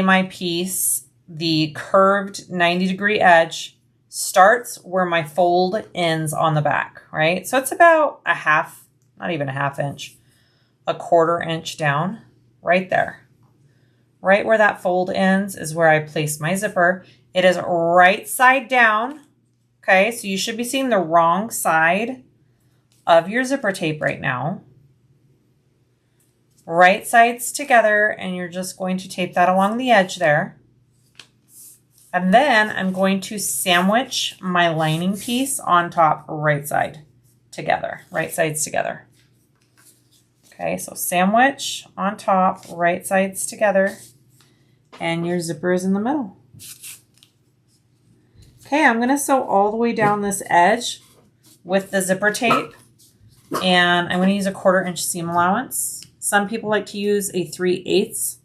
my piece, the curved 90-degree edge starts where my fold ends on the back, right? So it's about a half, not even a half inch, a 1/4 inch down, right there. Right where that fold ends is where I place my zipper. It is right side down. Okay, so you should be seeing the wrong side of your zipper tape right now. Right sides together, and you're just going to tape that along the edge there. And then I'm going to sandwich my lining piece on top, right side together, right sides together. Okay, so sandwich on top, right sides together, and your zipper is in the middle. Okay, I'm gonna sew all the way down this edge with the zipper tape, and I'm gonna use a 1/4 inch seam allowance. Some people like to use a 3/8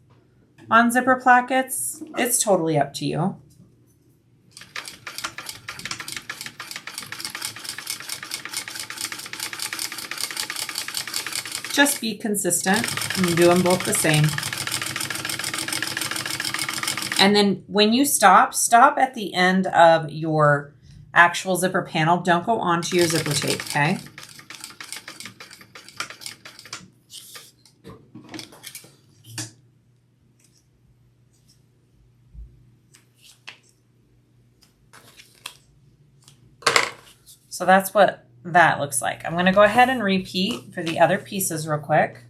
on zipper plackets. It's totally up to you. Just be consistent and do them both the same. And then when you stop at the end of your actual zipper panel. Don't go onto your zipper tape, okay? So that's what that looks like. I'm going to go ahead and repeat for the other pieces real quick.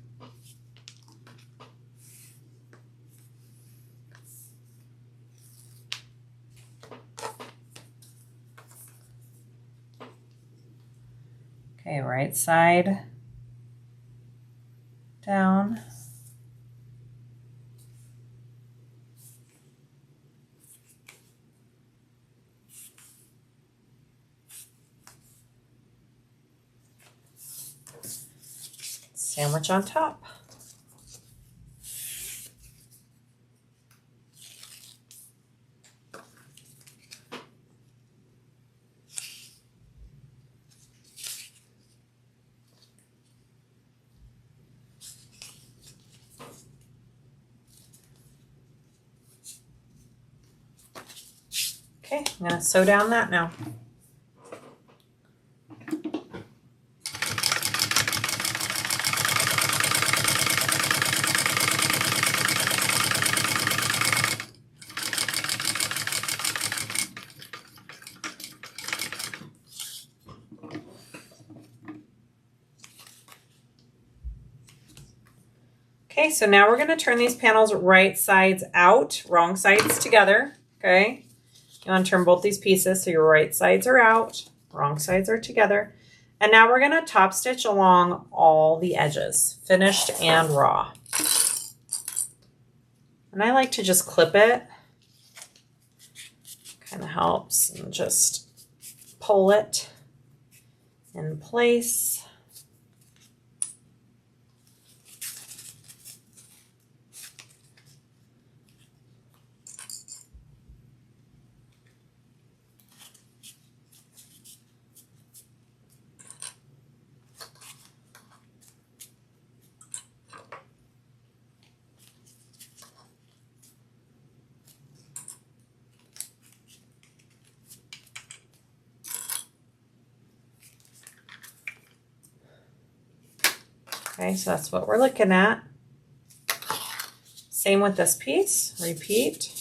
Okay, right side down. Sandwich on top. Okay, I'm going to sew down that now. Okay, so now we're going to turn these panels right sides out, wrong sides together, okay? You want to turn both these pieces so your right sides are out, wrong sides are together. And now we're going to top stitch along all the edges, finished and raw. And I like to just clip it. Kind of helps, and just pull it in place. Okay, so that's what we're looking at. Same with this piece, repeat.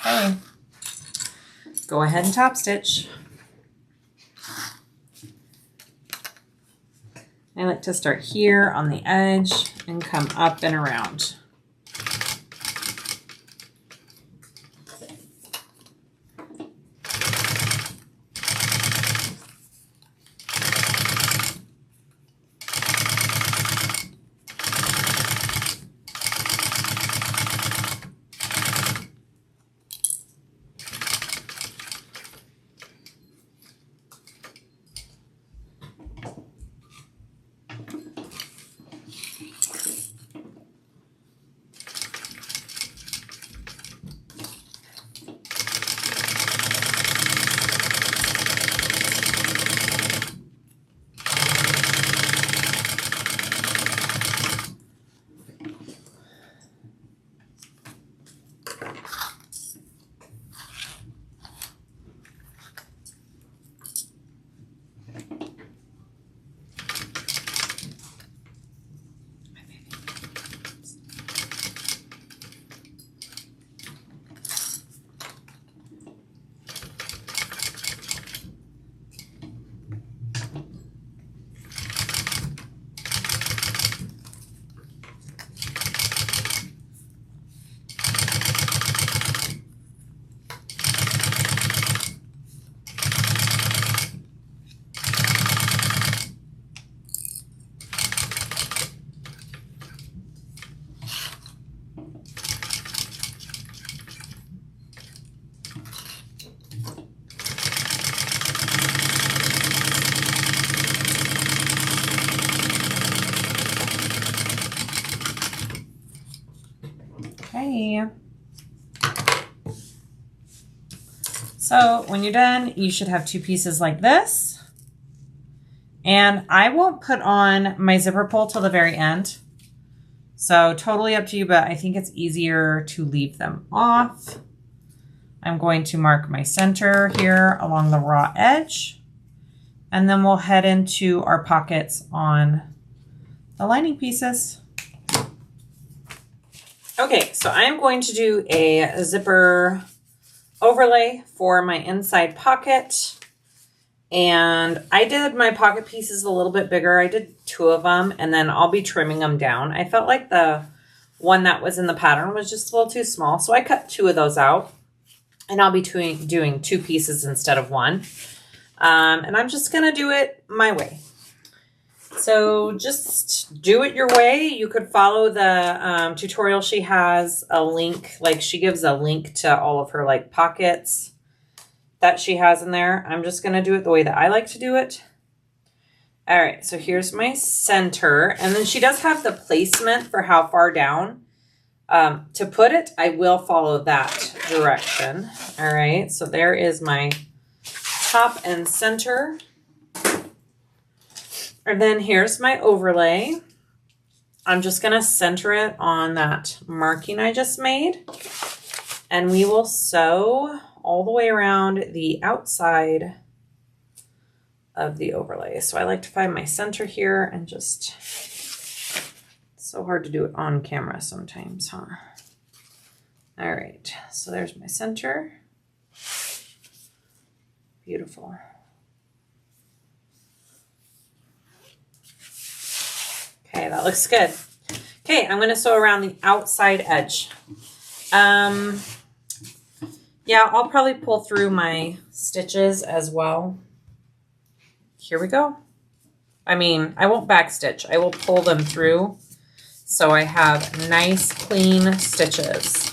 Okay, go ahead and top stitch. I like to start here on the edge and come up and around. Okay. So when you're done, you should have two pieces like this. And I won't put on my zipper pull till the very end. So totally up to you, but I think it's easier to leave them off. I'm going to mark my center here along the raw edge. And then we'll head into our pockets on the lining pieces. Okay, so I'm going to do a zipper overlay for my inside pocket. And I did my pocket pieces a little bit bigger. I did 2 of them, and then I'll be trimming them down. I felt like the one that was in the pattern was just a little too small, so I cut 2 of those out. And I'll be doing 2 pieces instead of 1. And I'm just going to do it my way. So just do it your way. You could follow the tutorial. She has a link, like she gives a link to all of her like pockets that she has in there. I'm just going to do it the way that I like to do it. All right, so here's my center. And then she does have the placement for how far down to put it. I will follow that direction. All right, so there is my top and center. And then here's my overlay. I'm just going to center it on that marking I just made. And we will sew all the way around the outside of the overlay. So I like to find my center here and just, it's so hard to do it on camera sometimes, huh? All right, so there's my center. Beautiful. Okay, that looks good. Okay, I'm going to sew around the outside edge. Yeah, I'll probably pull through my stitches as well. Here we go. I mean, I won't back stitch. I will pull them through so I have nice, clean stitches.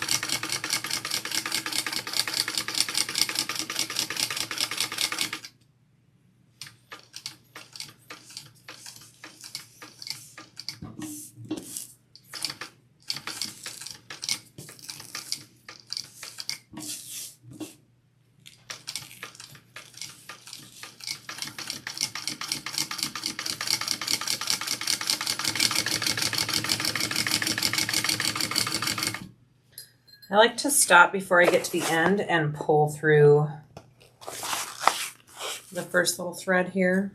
I like to stop before I get to the end and pull through the first little thread here.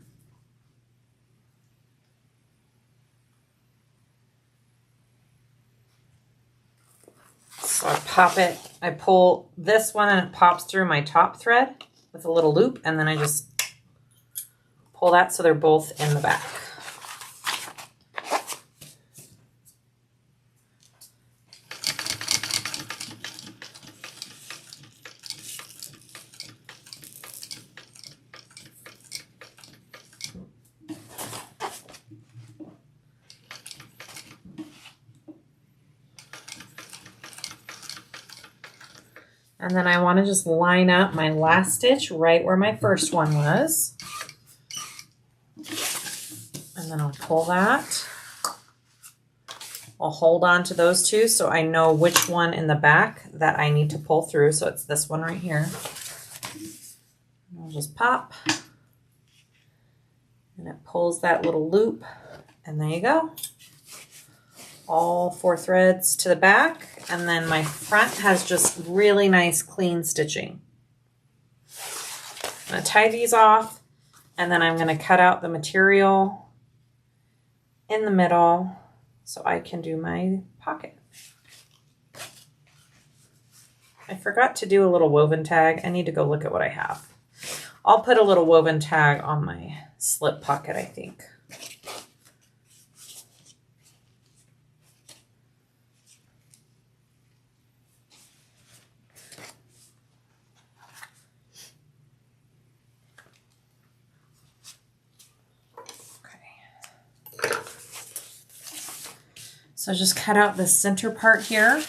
So I pop it, I pull this one and it pops through my top thread with a little loop, and then I just pull that so they're both in the back. And then I want to just line up my last stitch right where my first one was. And then I'll pull that. I'll hold on to those two so I know which one in the back that I need to pull through. So it's this one right here. I'll just pop. And it pulls that little loop. And there you go. All 4 threads to the back. And then my front has just really nice clean stitching. I'm going to tie these off, and then I'm going to cut out the material in the middle so I can do my pocket. I forgot to do a little woven tag. I need to go look at what I have. I'll put a little woven tag on my slip pocket, I think. So just cut out the center part here.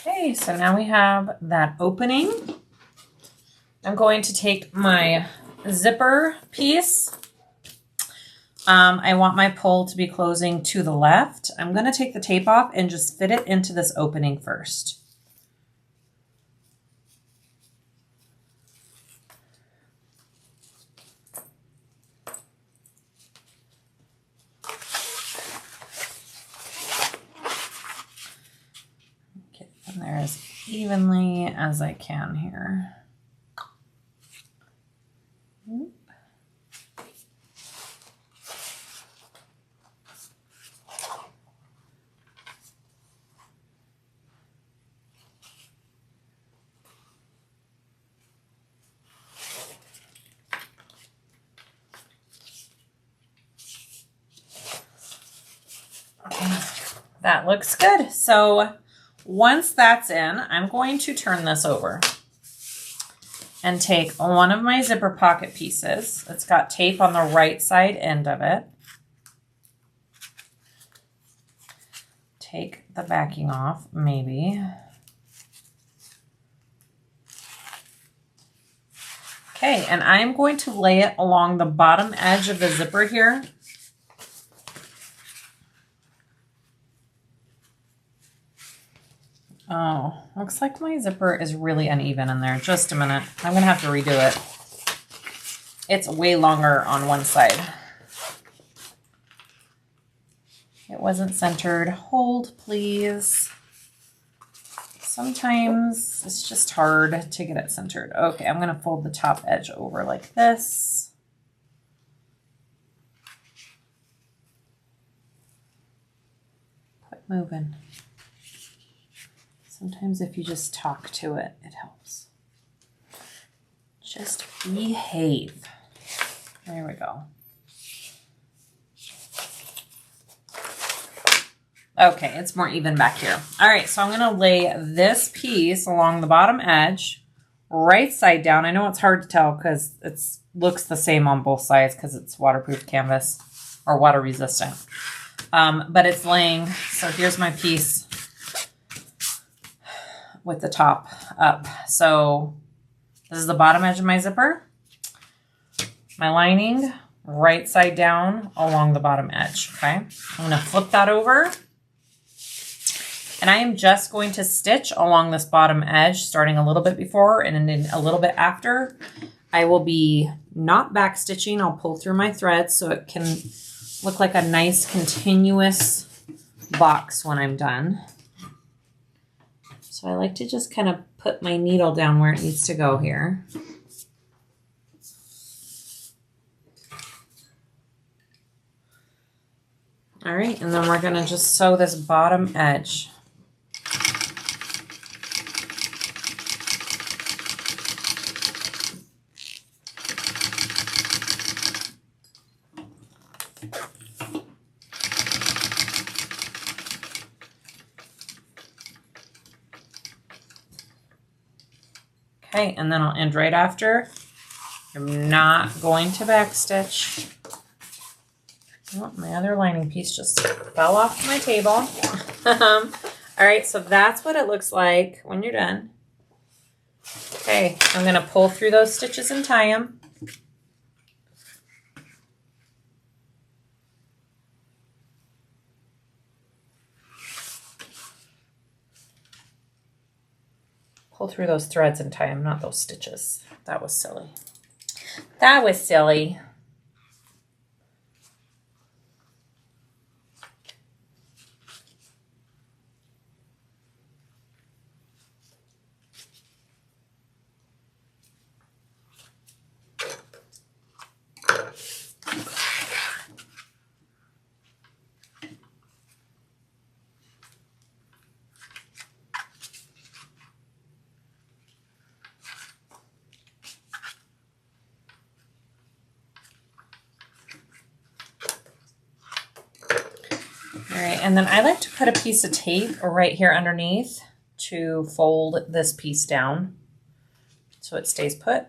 Okay, so now we have that opening. I'm going to take my zipper piece. I want my pull to be closing to the left. I'm going to take the tape off and just fit it into this opening first. And there as evenly as I can here. Okay, that looks good. So once that's in, I'm going to turn this over and take one of my zipper pocket pieces. It's got tape on the right side end of it. Take the backing off, maybe. Okay, and I'm going to lay it along the bottom edge of the zipper here. Oh, looks like my zipper is really uneven in there. Just a minute. I'm going to have to redo it. It's way longer on one side. It wasn't centered. Hold, please. Sometimes it's just hard to get it centered. Okay, I'm going to fold the top edge over like this. Quit moving. Sometimes if you just talk to it, it helps. Just behave. There we go. Okay, it's more even back here. All right, so I'm going to lay this piece along the bottom edge, right side down. I know it's hard to tell because it looks the same on both sides because it's waterproof canvas or water resistant. But it's laying, so here's my piece with the top up. So this is the bottom edge of my zipper. My lining, right side down along the bottom edge, okay? I'm going to flip that over. And I am just going to stitch along this bottom edge, starting a little bit before and then a little bit after. I will be not back stitching. I'll pull through my threads so it can look like a nice continuous box when I'm done. So I like to just kind of put my needle down where it needs to go here. All right, and then we're going to just sew this bottom edge. Okay, and then I'll end right after. I'm not going to backstitch. Oh, my other lining piece just fell off my table. All right, so that's what it looks like when you're done. Okay, I'm going to pull through those stitches and tie them. Pull through those threads and tie them, not those stitches. That was silly. That was silly. All right, and then I like to put a piece of tape right here underneath to fold this piece down so it stays put.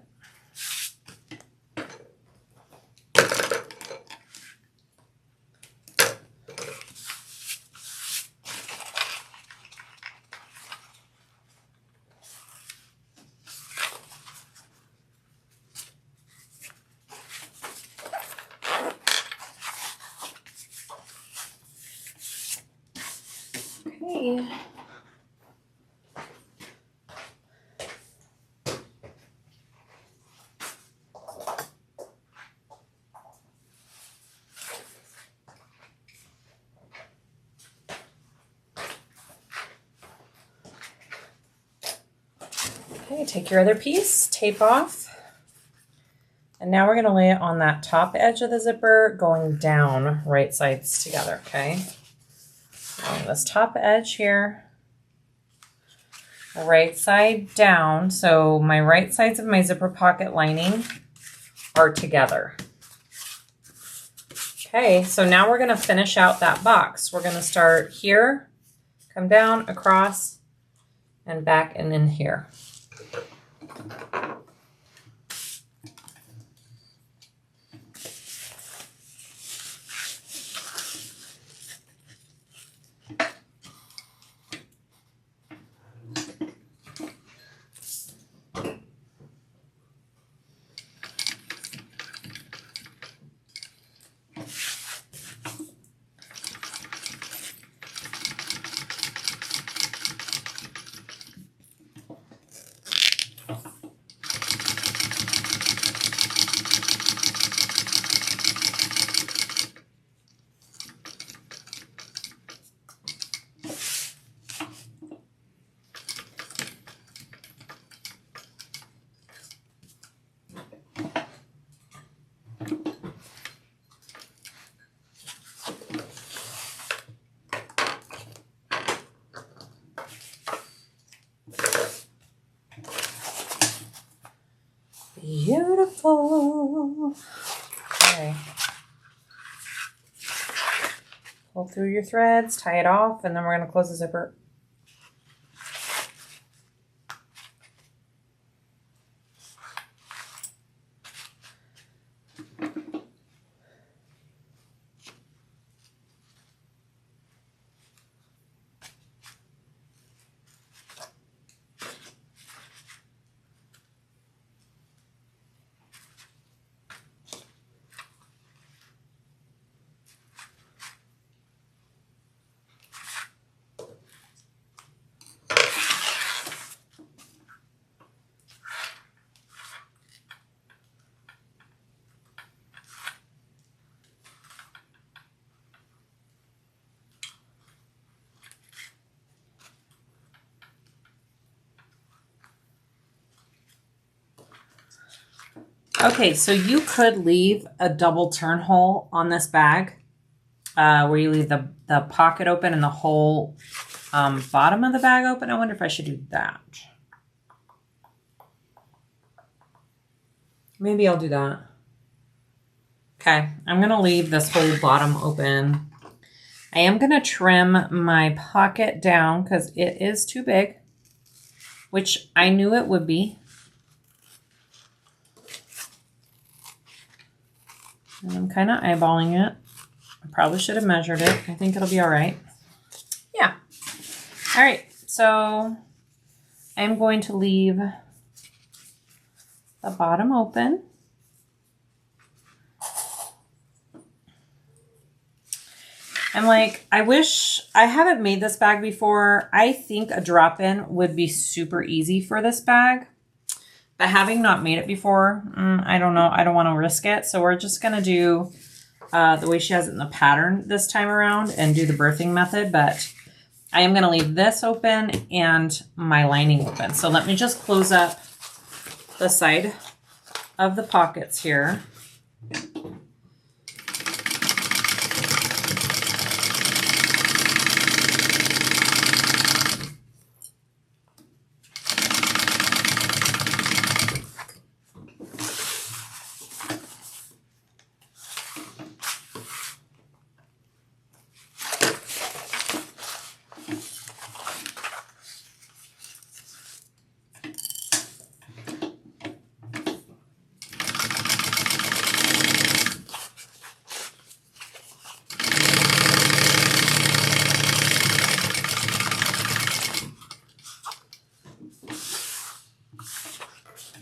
Okay. Okay, take your other piece, tape off. And now we're going to lay it on that top edge of the zipper going down right sides together, okay? On this top edge here, right side down. So my right sides of my zipper pocket lining are together. Okay, so now we're going to finish out that box. We're going to start here, come down, across, and back and in here. Beautiful. Okay. Pull through your threads, tie it off, and then we're going to close the zipper. Okay, so you could leave a double turn hole on this bag where you leave the pocket open and the whole bottom of the bag open. I wonder if I should do that. Maybe I'll do that. Okay, I'm going to leave this whole bottom open. I am going to trim my pocket down because it is too big, which I knew it would be. And I'm kind of eyeballing it. I probably should have measured it. I think it'll be all right. Yeah. All right. So I'm going to leave the bottom open. I'm like, I wish I haven't made this bag before. I think a drop-in would be super easy for this bag. But having not made it before, I don't know. I don't want to risk it. So we're just going to do the way she has it in the pattern this time around and do the birthing method. But I am going to leave this open and my lining open. So let me just close up the side of the pockets here.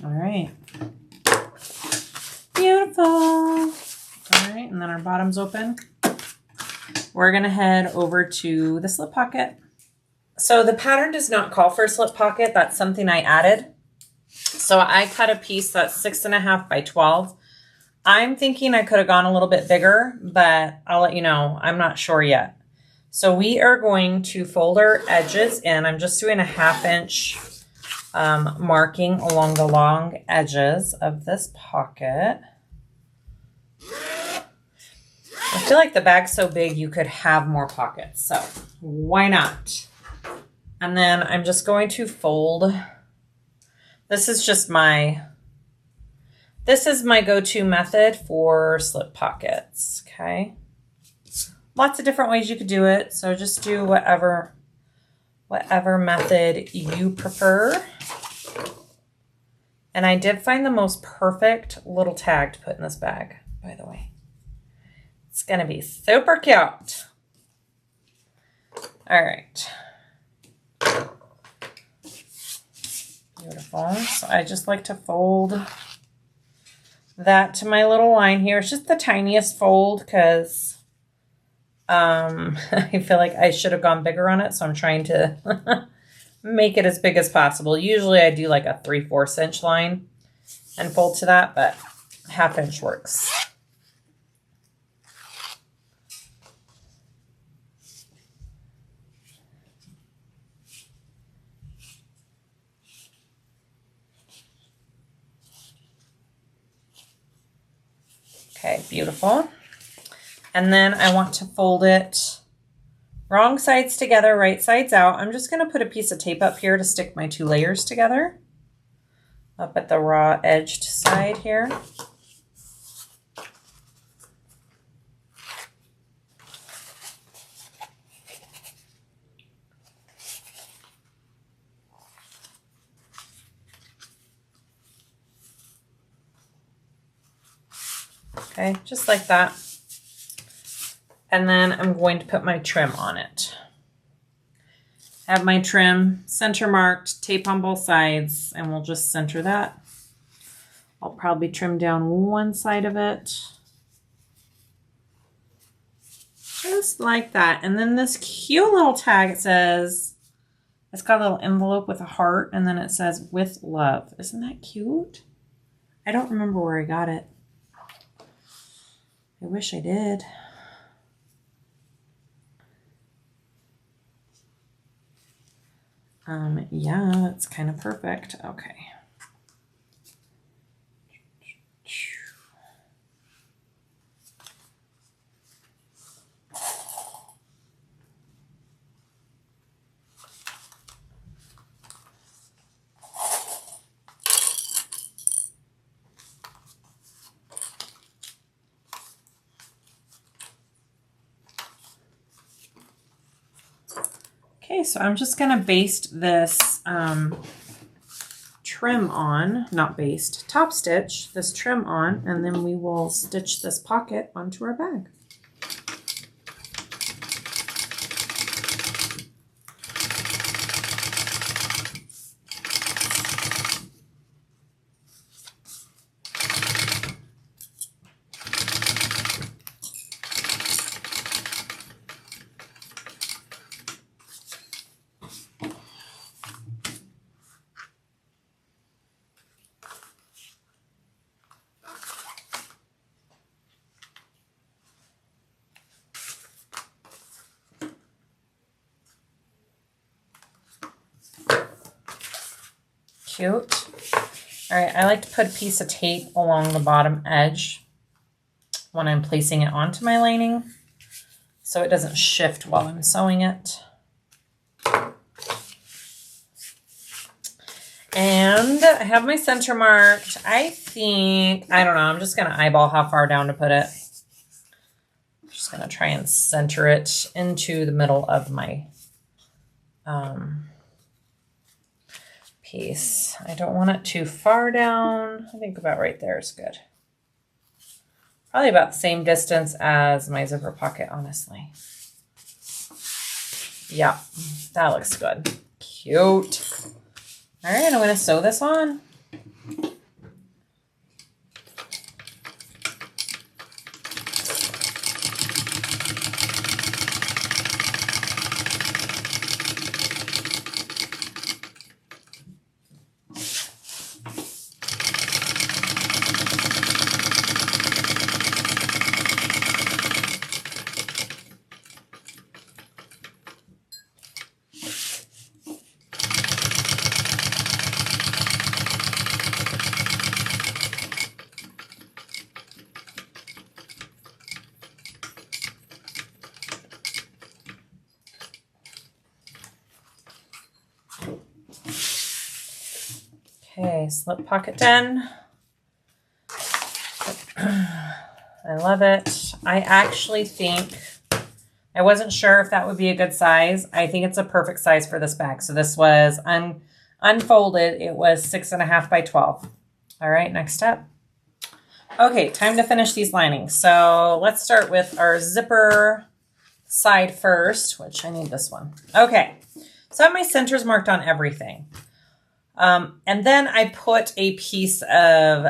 All right. Beautiful. All right, and then our bottom's open. We're going to head over to the slip pocket. So the pattern does not call for a slip pocket. That's something I added. So I cut a piece that's 6.5 by 12. I'm thinking I could have gone a little bit bigger, but I'll let you know. I'm not sure yet. So we are going to fold our edges in. I'm just doing a 1/2 inch marking along the long edges of this pocket. I feel like the bag's so big you could have more pockets, so why not? And then I'm just going to fold. This is my go-to method for slip pockets, okay? Lots of different ways you could do it, so just do whatever method you prefer. And I did find the most perfect little tag to put in this bag, by the way. It's going to be super cute. All right. Beautiful. So I just like to fold that to my little line here. It's just the tiniest fold because I feel like I should have gone bigger on it. So I'm trying to make it as big as possible. Usually I do like a 3/4 inch line and fold to that, but 1/2 inch works. Okay, beautiful. And then I want to fold it wrong sides together, right sides out. I'm just going to put a piece of tape up here to stick my 2 layers together. Up at the raw edged side here. Okay, just like that. And then I'm going to put my trim on it. Have my trim center marked, tape on both sides, and we'll just center that. I'll probably trim down one side of it. Just like that. And then this cute little tag, it says, it's got a little envelope with a heart, and then it says, with love. Isn't that cute? I don't remember where I got it. I wish I did. Yeah, that's kind of perfect. Okay. Okay, so I'm just going to baste this trim on, not baste, top stitch this trim on, and then we will stitch this pocket onto our bag. Cute. All right, I like to put a piece of tape along the bottom edge when I'm placing it onto my lining so it doesn't shift while I'm sewing it. And I have my center marked. I don't know, I'm just going to eyeball how far down to put it. I'm just going to try and center it into the middle of my piece. I don't want it too far down. I think about right there is good. Probably about the same distance as my zipper pocket, honestly. Yeah, that looks good. Cute. All right, I'm going to sew this on. Okay, slip pocket done. I love it. I actually think, I wasn't sure if that would be a good size. I think it's a perfect size for this bag. So this was unfolded. It was 6.5 by 12. All right, next step. Okay, time to finish these linings. So let's start with our zipper side first, which I need this one. Okay, so I have my centers marked on everything. And then I put a piece of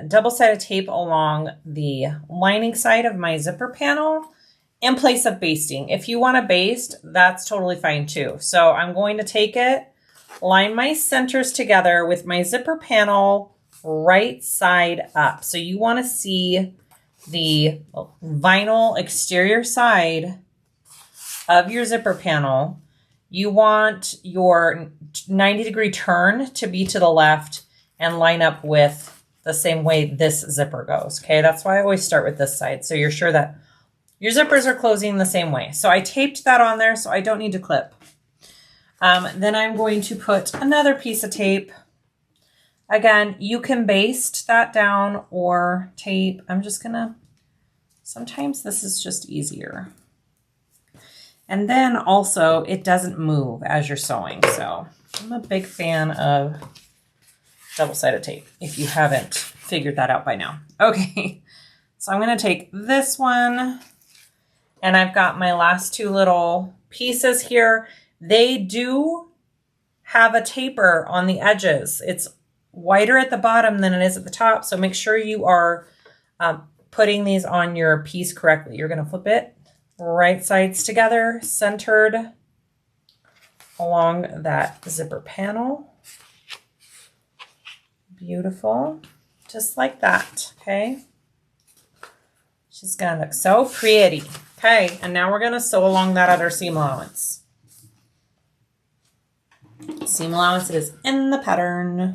double-sided tape along the lining side of my zipper panel in place of basting. If you want to baste, that's totally fine too. So I'm going to take it, line my centers together with my zipper panel right side up. So you want to see the vinyl exterior side of your zipper panel. You want your 90-degree turn to be to the left and line up with the same way this zipper goes. Okay, that's why I always start with this side. So you're sure that your zippers are closing the same way. So I taped that on there so I don't need to clip. Then I'm going to put another piece of tape. Again, you can baste that down or tape. I'm just gonna, sometimes this is just easier. And then also it doesn't move as you're sewing. So I'm a big fan of double-sided tape if you haven't figured that out by now. Okay, So I'm going to take this one, and I've got my last two little pieces here. They do have a taper on the edges. It's wider at the bottom than it is at the top. So make sure you are putting these on your piece correctly. You're going to flip it right sides together, centered along that zipper panel. Beautiful. Just like that. Okay. She's going to look so pretty. Okay. And now we're going to sew along that other seam allowance. Seam allowance is in the pattern.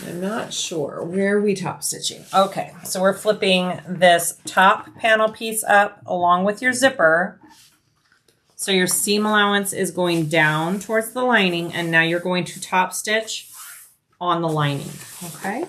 I'm not sure where we top stitching. Okay, so we're flipping this top panel piece up along with your zipper. So your seam allowance is going down towards the lining, and now you're going to top stitch on the lining, okay?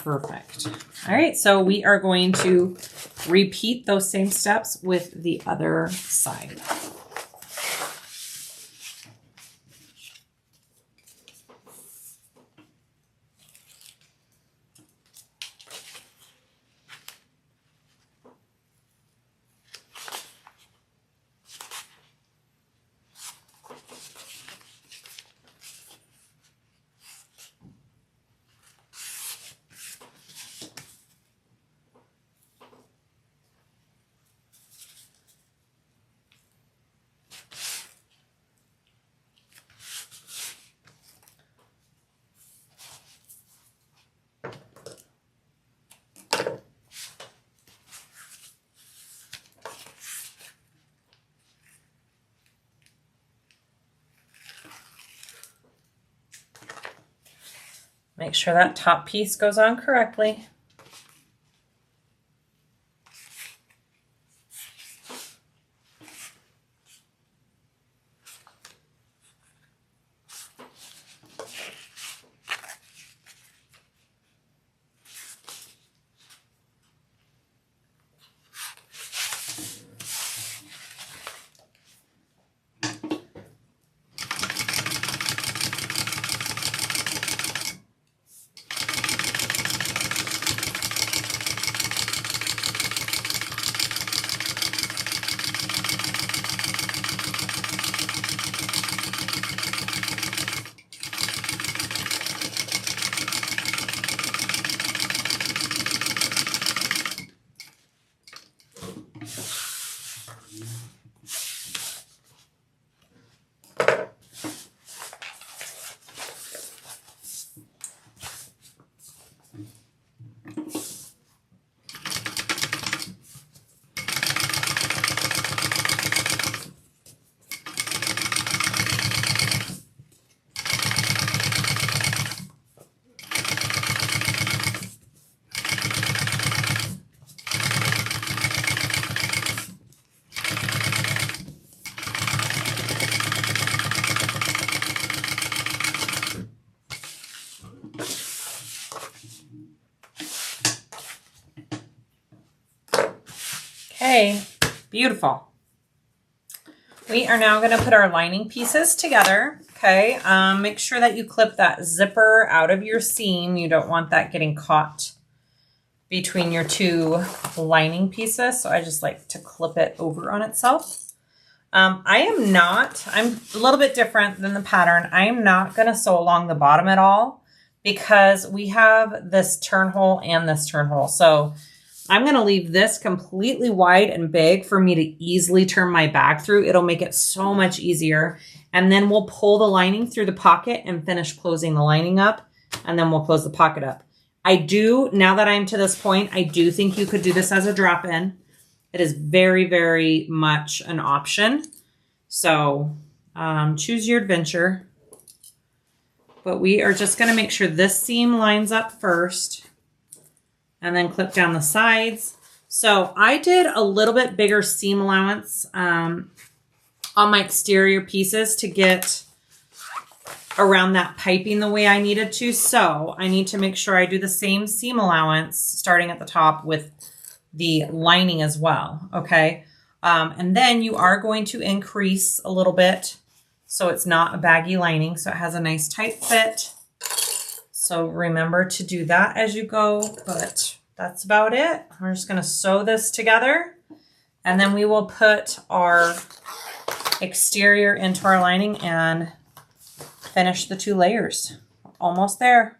Perfect. All right, so we are going to repeat those same steps with the other side. Make sure that top piece goes on correctly. Okay, beautiful. We are now going to put our lining pieces together. Okay, make sure that you clip that zipper out of your seam. You don't want that getting caught between your two lining pieces. So I just like to clip it over on itself. I'm a little bit different than the pattern. I am not going to sew along the bottom at all because we have this turn hole and this turn hole. So I'm going to leave this completely wide and big for me to easily turn my bag through. It'll make it so much easier. And then we'll pull the lining through the pocket and finish closing the lining up. And then we'll close the pocket up. Now that I'm to this point, I do think you could do this as a drop-in. It is very, very much an option. So choose your adventure. But we are just going to make sure this seam lines up first and then clip down the sides. So I did a little bit bigger seam allowance on my exterior pieces to get around that piping the way I needed to. So I need to make sure I do the same seam allowance starting at the top with the lining as well, okay? And then you are going to increase a little bit so it's not a baggy lining, so it has a nice tight fit. So remember to do that as you go, but that's about it. We're just gonna sew this together and then we will put our exterior into our lining and finish the 2 layers. Almost there.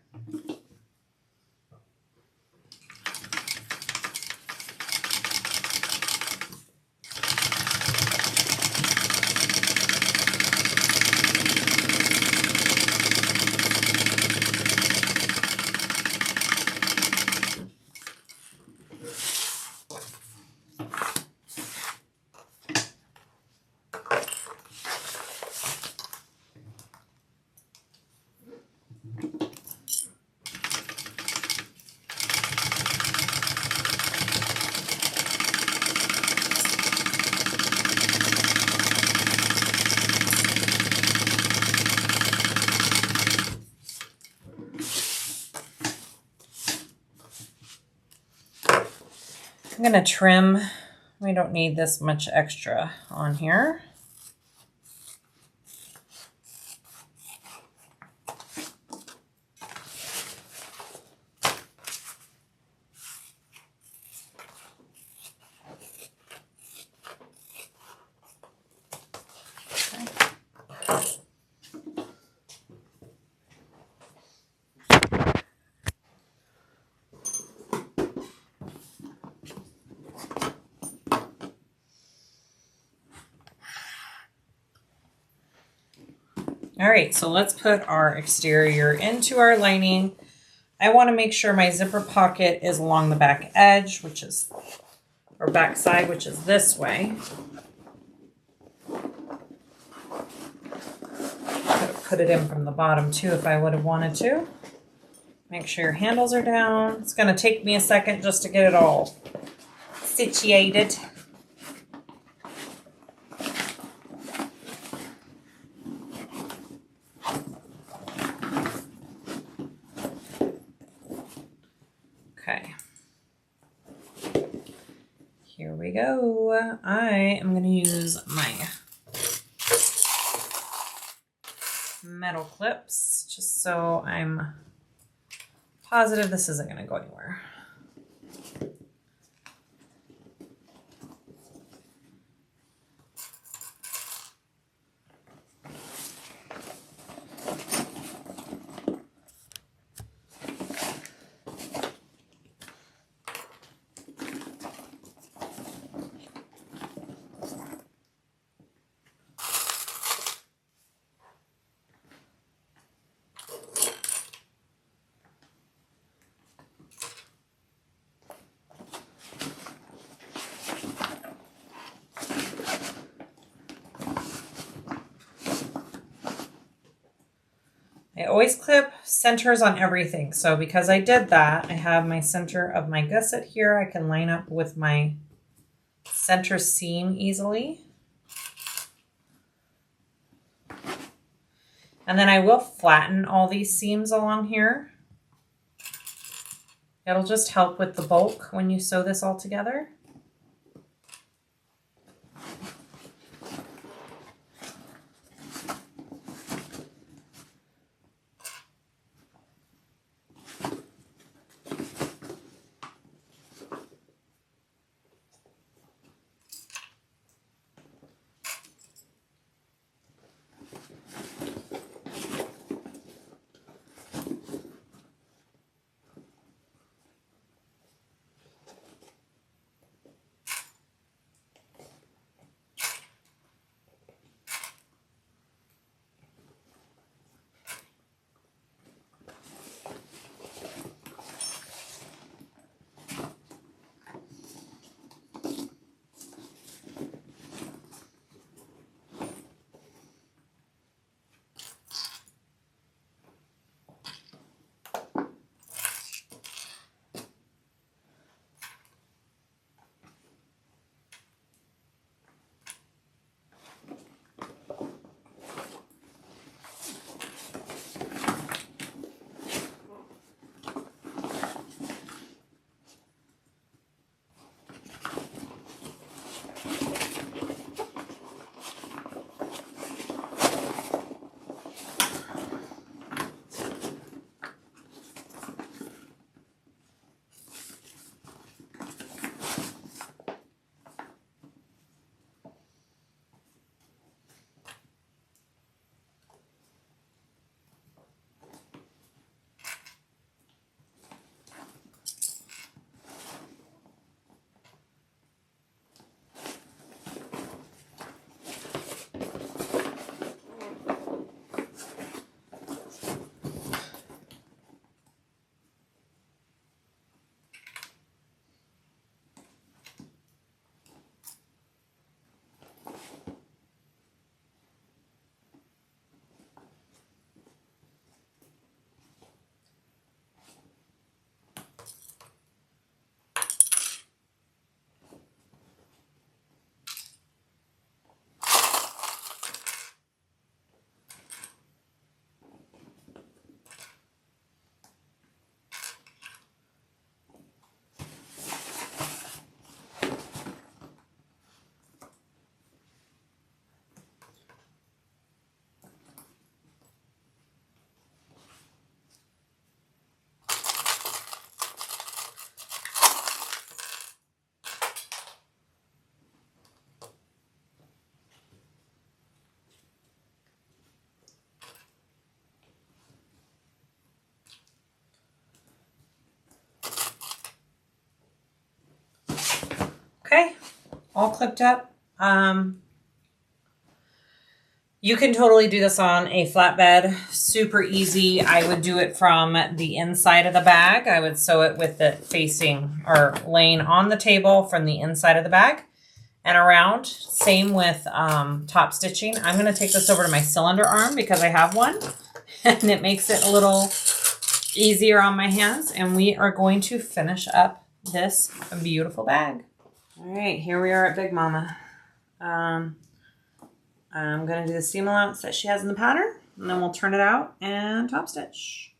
I'm going to trim. We don't need this much extra on here. All right, so let's put our exterior into our lining. I want to make sure my zipper pocket is along the back edge, or back side, which is this way. Could have put it in from the bottom too if I would have wanted to. Make sure your handles are down. It's going to take me a second just to get it all situated. Okay, here we go. I am going to use my metal clips just so I'm positive this isn't going to go anywhere. I always clip centers on everything. So because I did that, I have my center of my gusset here. I can line up with my center seam easily. And then I will flatten all these seams along here. It'll just help with the bulk when you sew this all together. all clipped up. You can totally do this on a flatbed, super easy. I would do it from the inside of the bag. I would sew it with it facing or laying on the table from the inside of the bag and around. Same with top stitching. I'm going to take this over to my cylinder arm because I have one and it makes it a little easier on my hands. And we are going to finish up this beautiful bag. All right, here we are at Big Mama. I'm going to do the seam allowance that she has in the pattern, and then we'll turn it out and top stitch.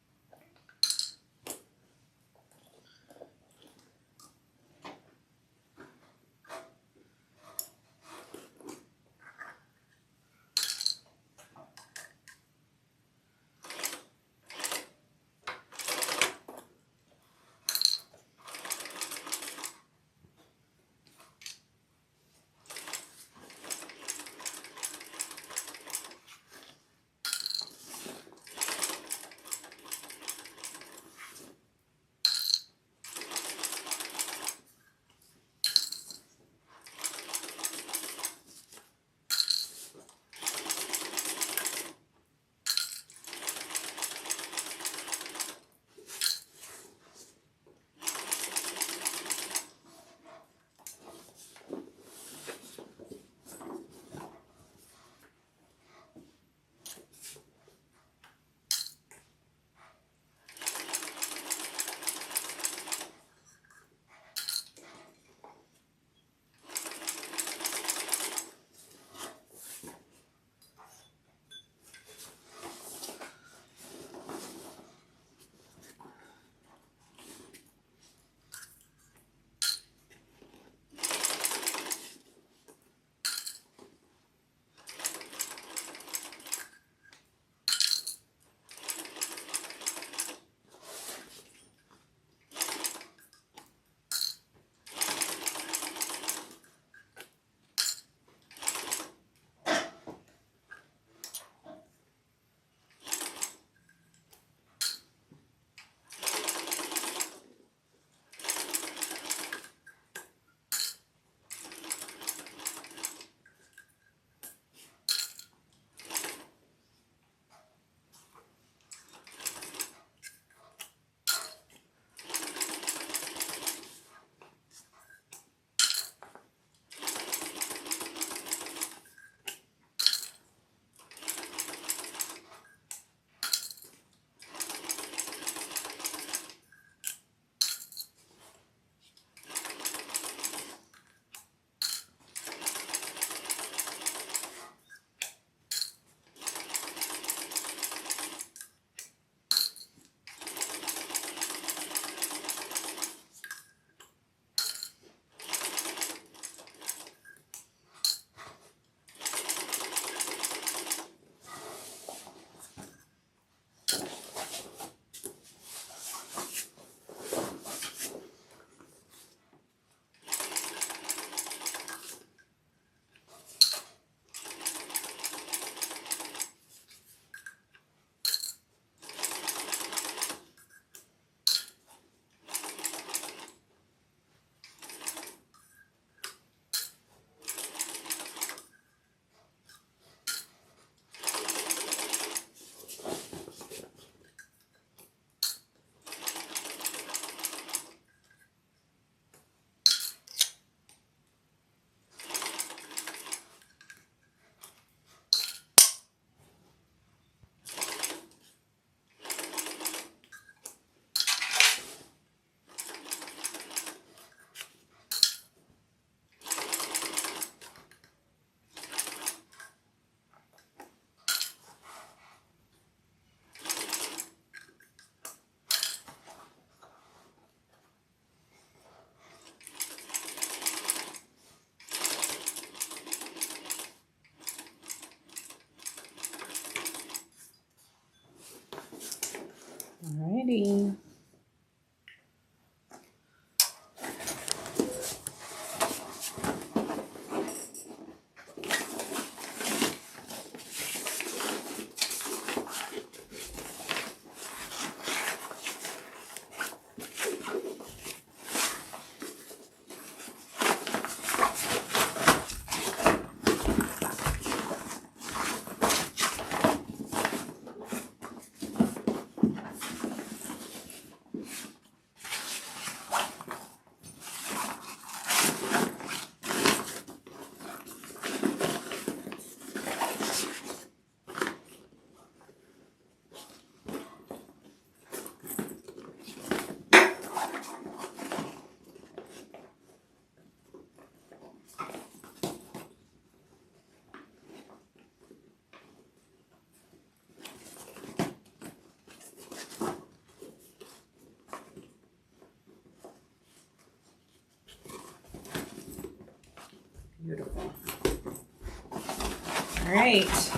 right.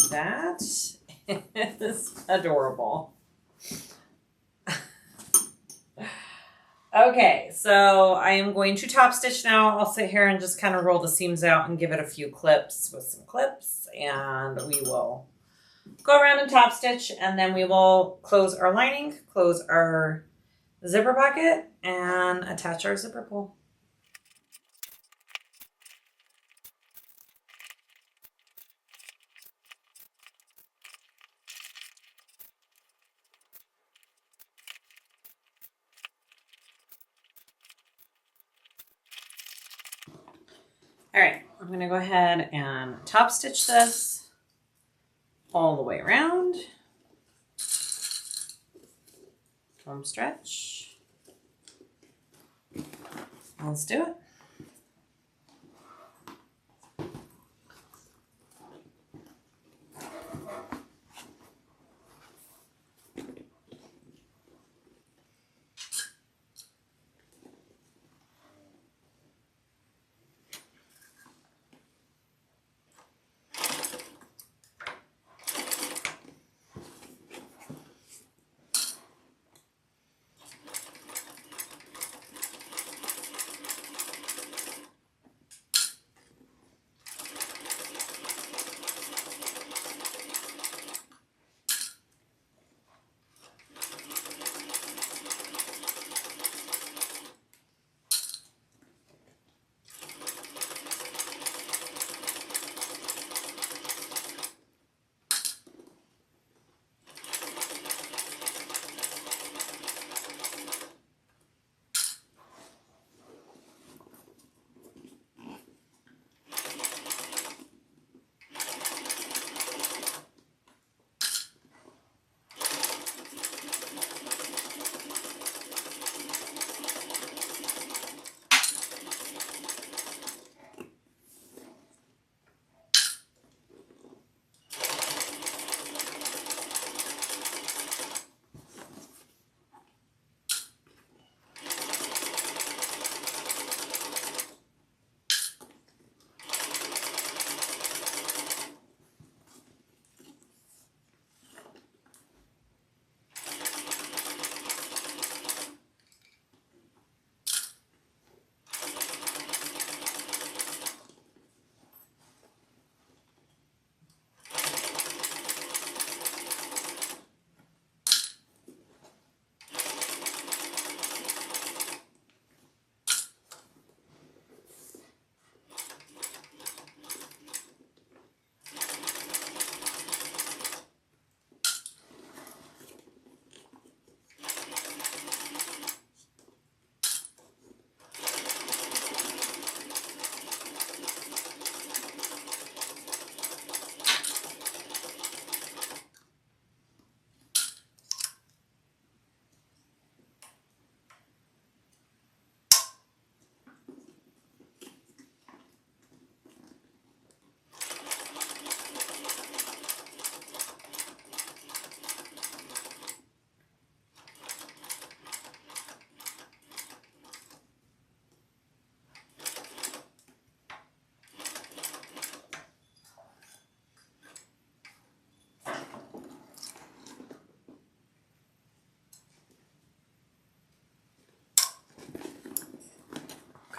That is adorable. Okay, so I am going to top stitch now. I'll sit here and just kind of roll the seams out and give it a few clips with some clips, and we will go around and top stitch, and then we will close our lining, close our zipper pocket, and attach our zipper pull. All right, I'm going to go ahead and top stitch this all the way around. Home stretch. Let's do it.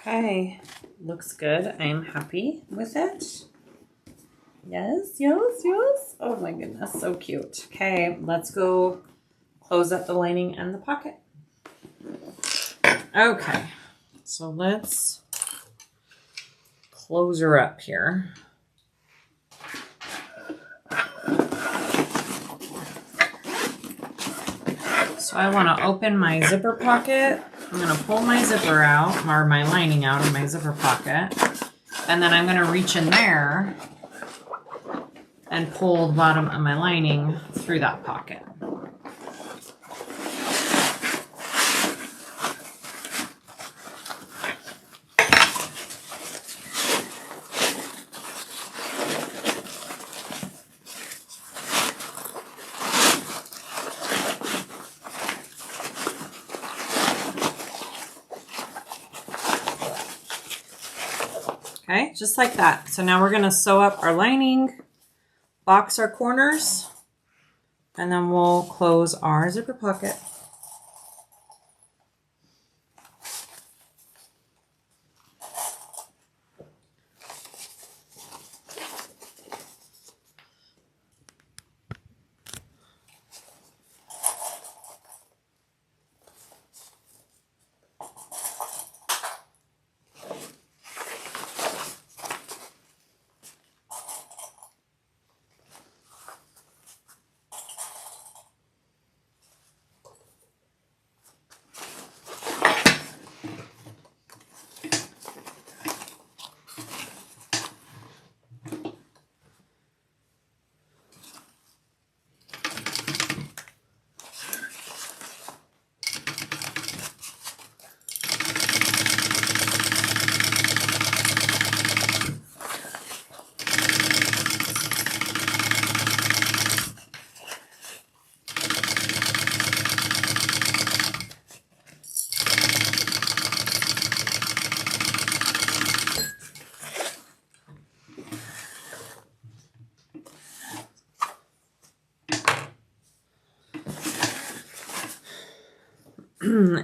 Okay, looks good. I'm happy with it. Yes, yes, yes. Oh my goodness, so cute. Okay, let's go close up the lining and the pocket. Okay, so let's close her up here. So I want to open my zipper pocket. I'm going to pull my zipper out, or my lining out of my zipper pocket. And then I'm going to reach in there and pull the bottom of my lining through that pocket. Okay, just like that. So now we're going to sew up our lining, box our corners, and then we'll close our zipper pocket.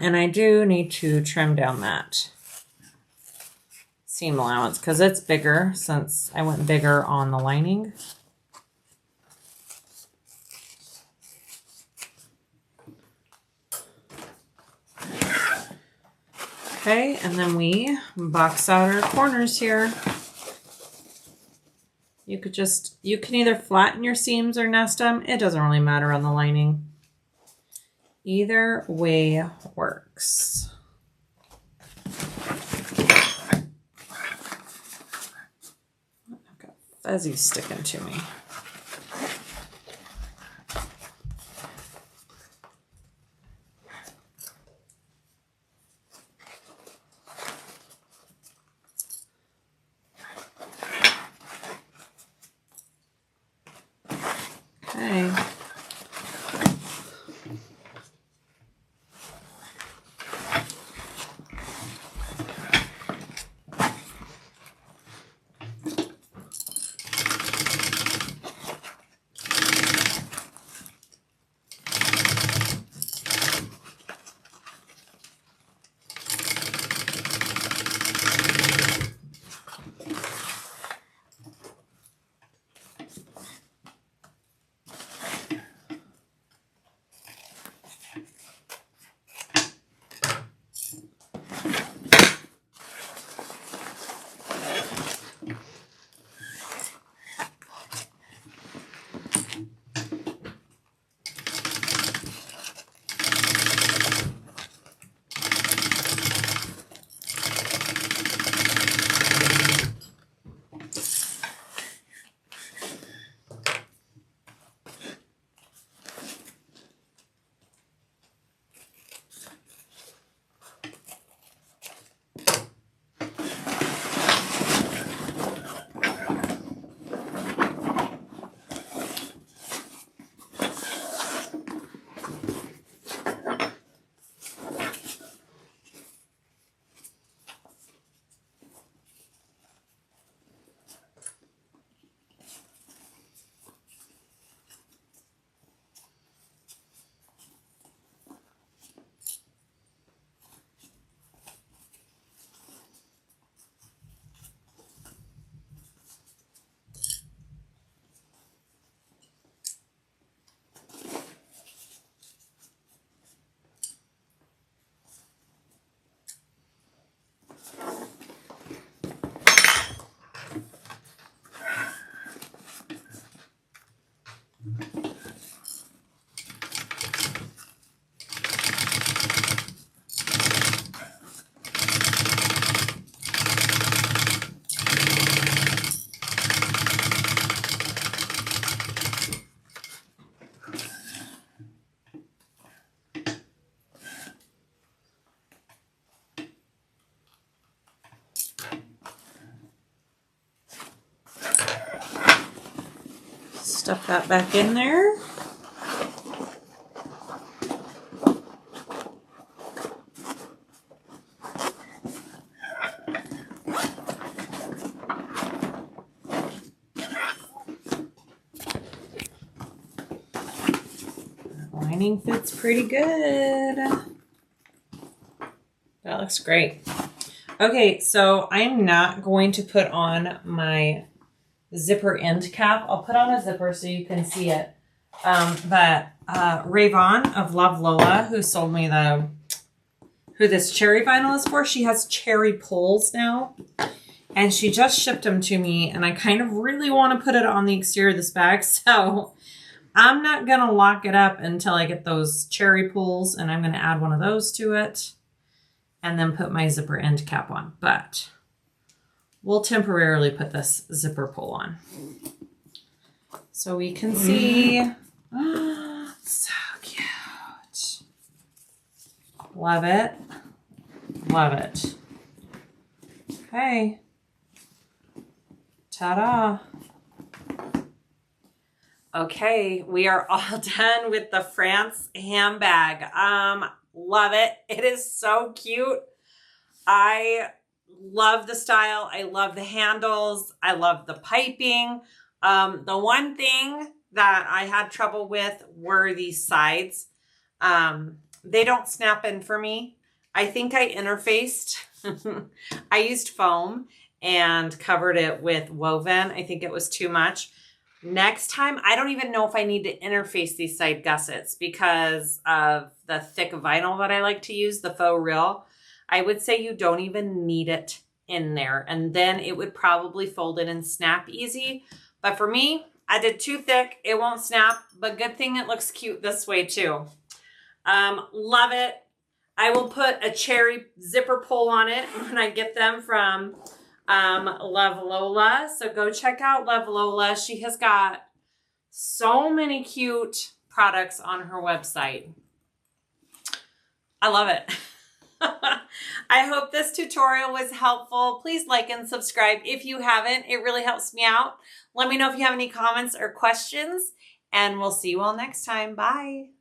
And I do need to trim down that seam allowance because it's bigger since I went bigger on the lining. Okay, and then we box out our corners here. You can either flatten your seams or nest them. It doesn't really matter on the lining. Either way works. I've got fuzzies sticking to me. Okay. Stuff that back in there. lining fits pretty good. That looks great. Okay, so I'm not going to put on my zipper end cap. I'll put on a zipper so you can see it. But Rayvon of Love Lola, who sold me who this cherry vinyl is for, she has cherry pulls now. And she just shipped them to me, and I kind of really want to put it on the exterior of this bag. So I'm not going to lock it up until I get those cherry pulls, and I'm going to add one of those to it and then put my zipper end cap on. But we'll temporarily put this zipper pull on so we can see. Oh, so cute. Love it. Love it. Okay. Ta-da. Okay, we are all done with the France handbag. Love it. It is so cute. I love the style. I love the handles. I love the piping. The one thing that I had trouble with were these sides. They don't snap in for me. I think I interfaced. I used foam and covered it with woven. I think it was too much. Next time, I don't even know if I need to interface these side gussets because of the thick vinyl that I like to use, the faux real. I would say you don't even need it in there. And then it would probably fold in and snap easy. But for me, I did too thick. It won't snap, but good thing it looks cute this way too. Love it. I will put a cherry zipper pull on it when I get them from Love Lola. So go check out Love Lola. She has got so many cute products on her website. I love it. I hope this tutorial was helpful. Please like and subscribe if you haven't. It really helps me out. Let me know if you have any comments or questions, and we'll see you all next time. Bye.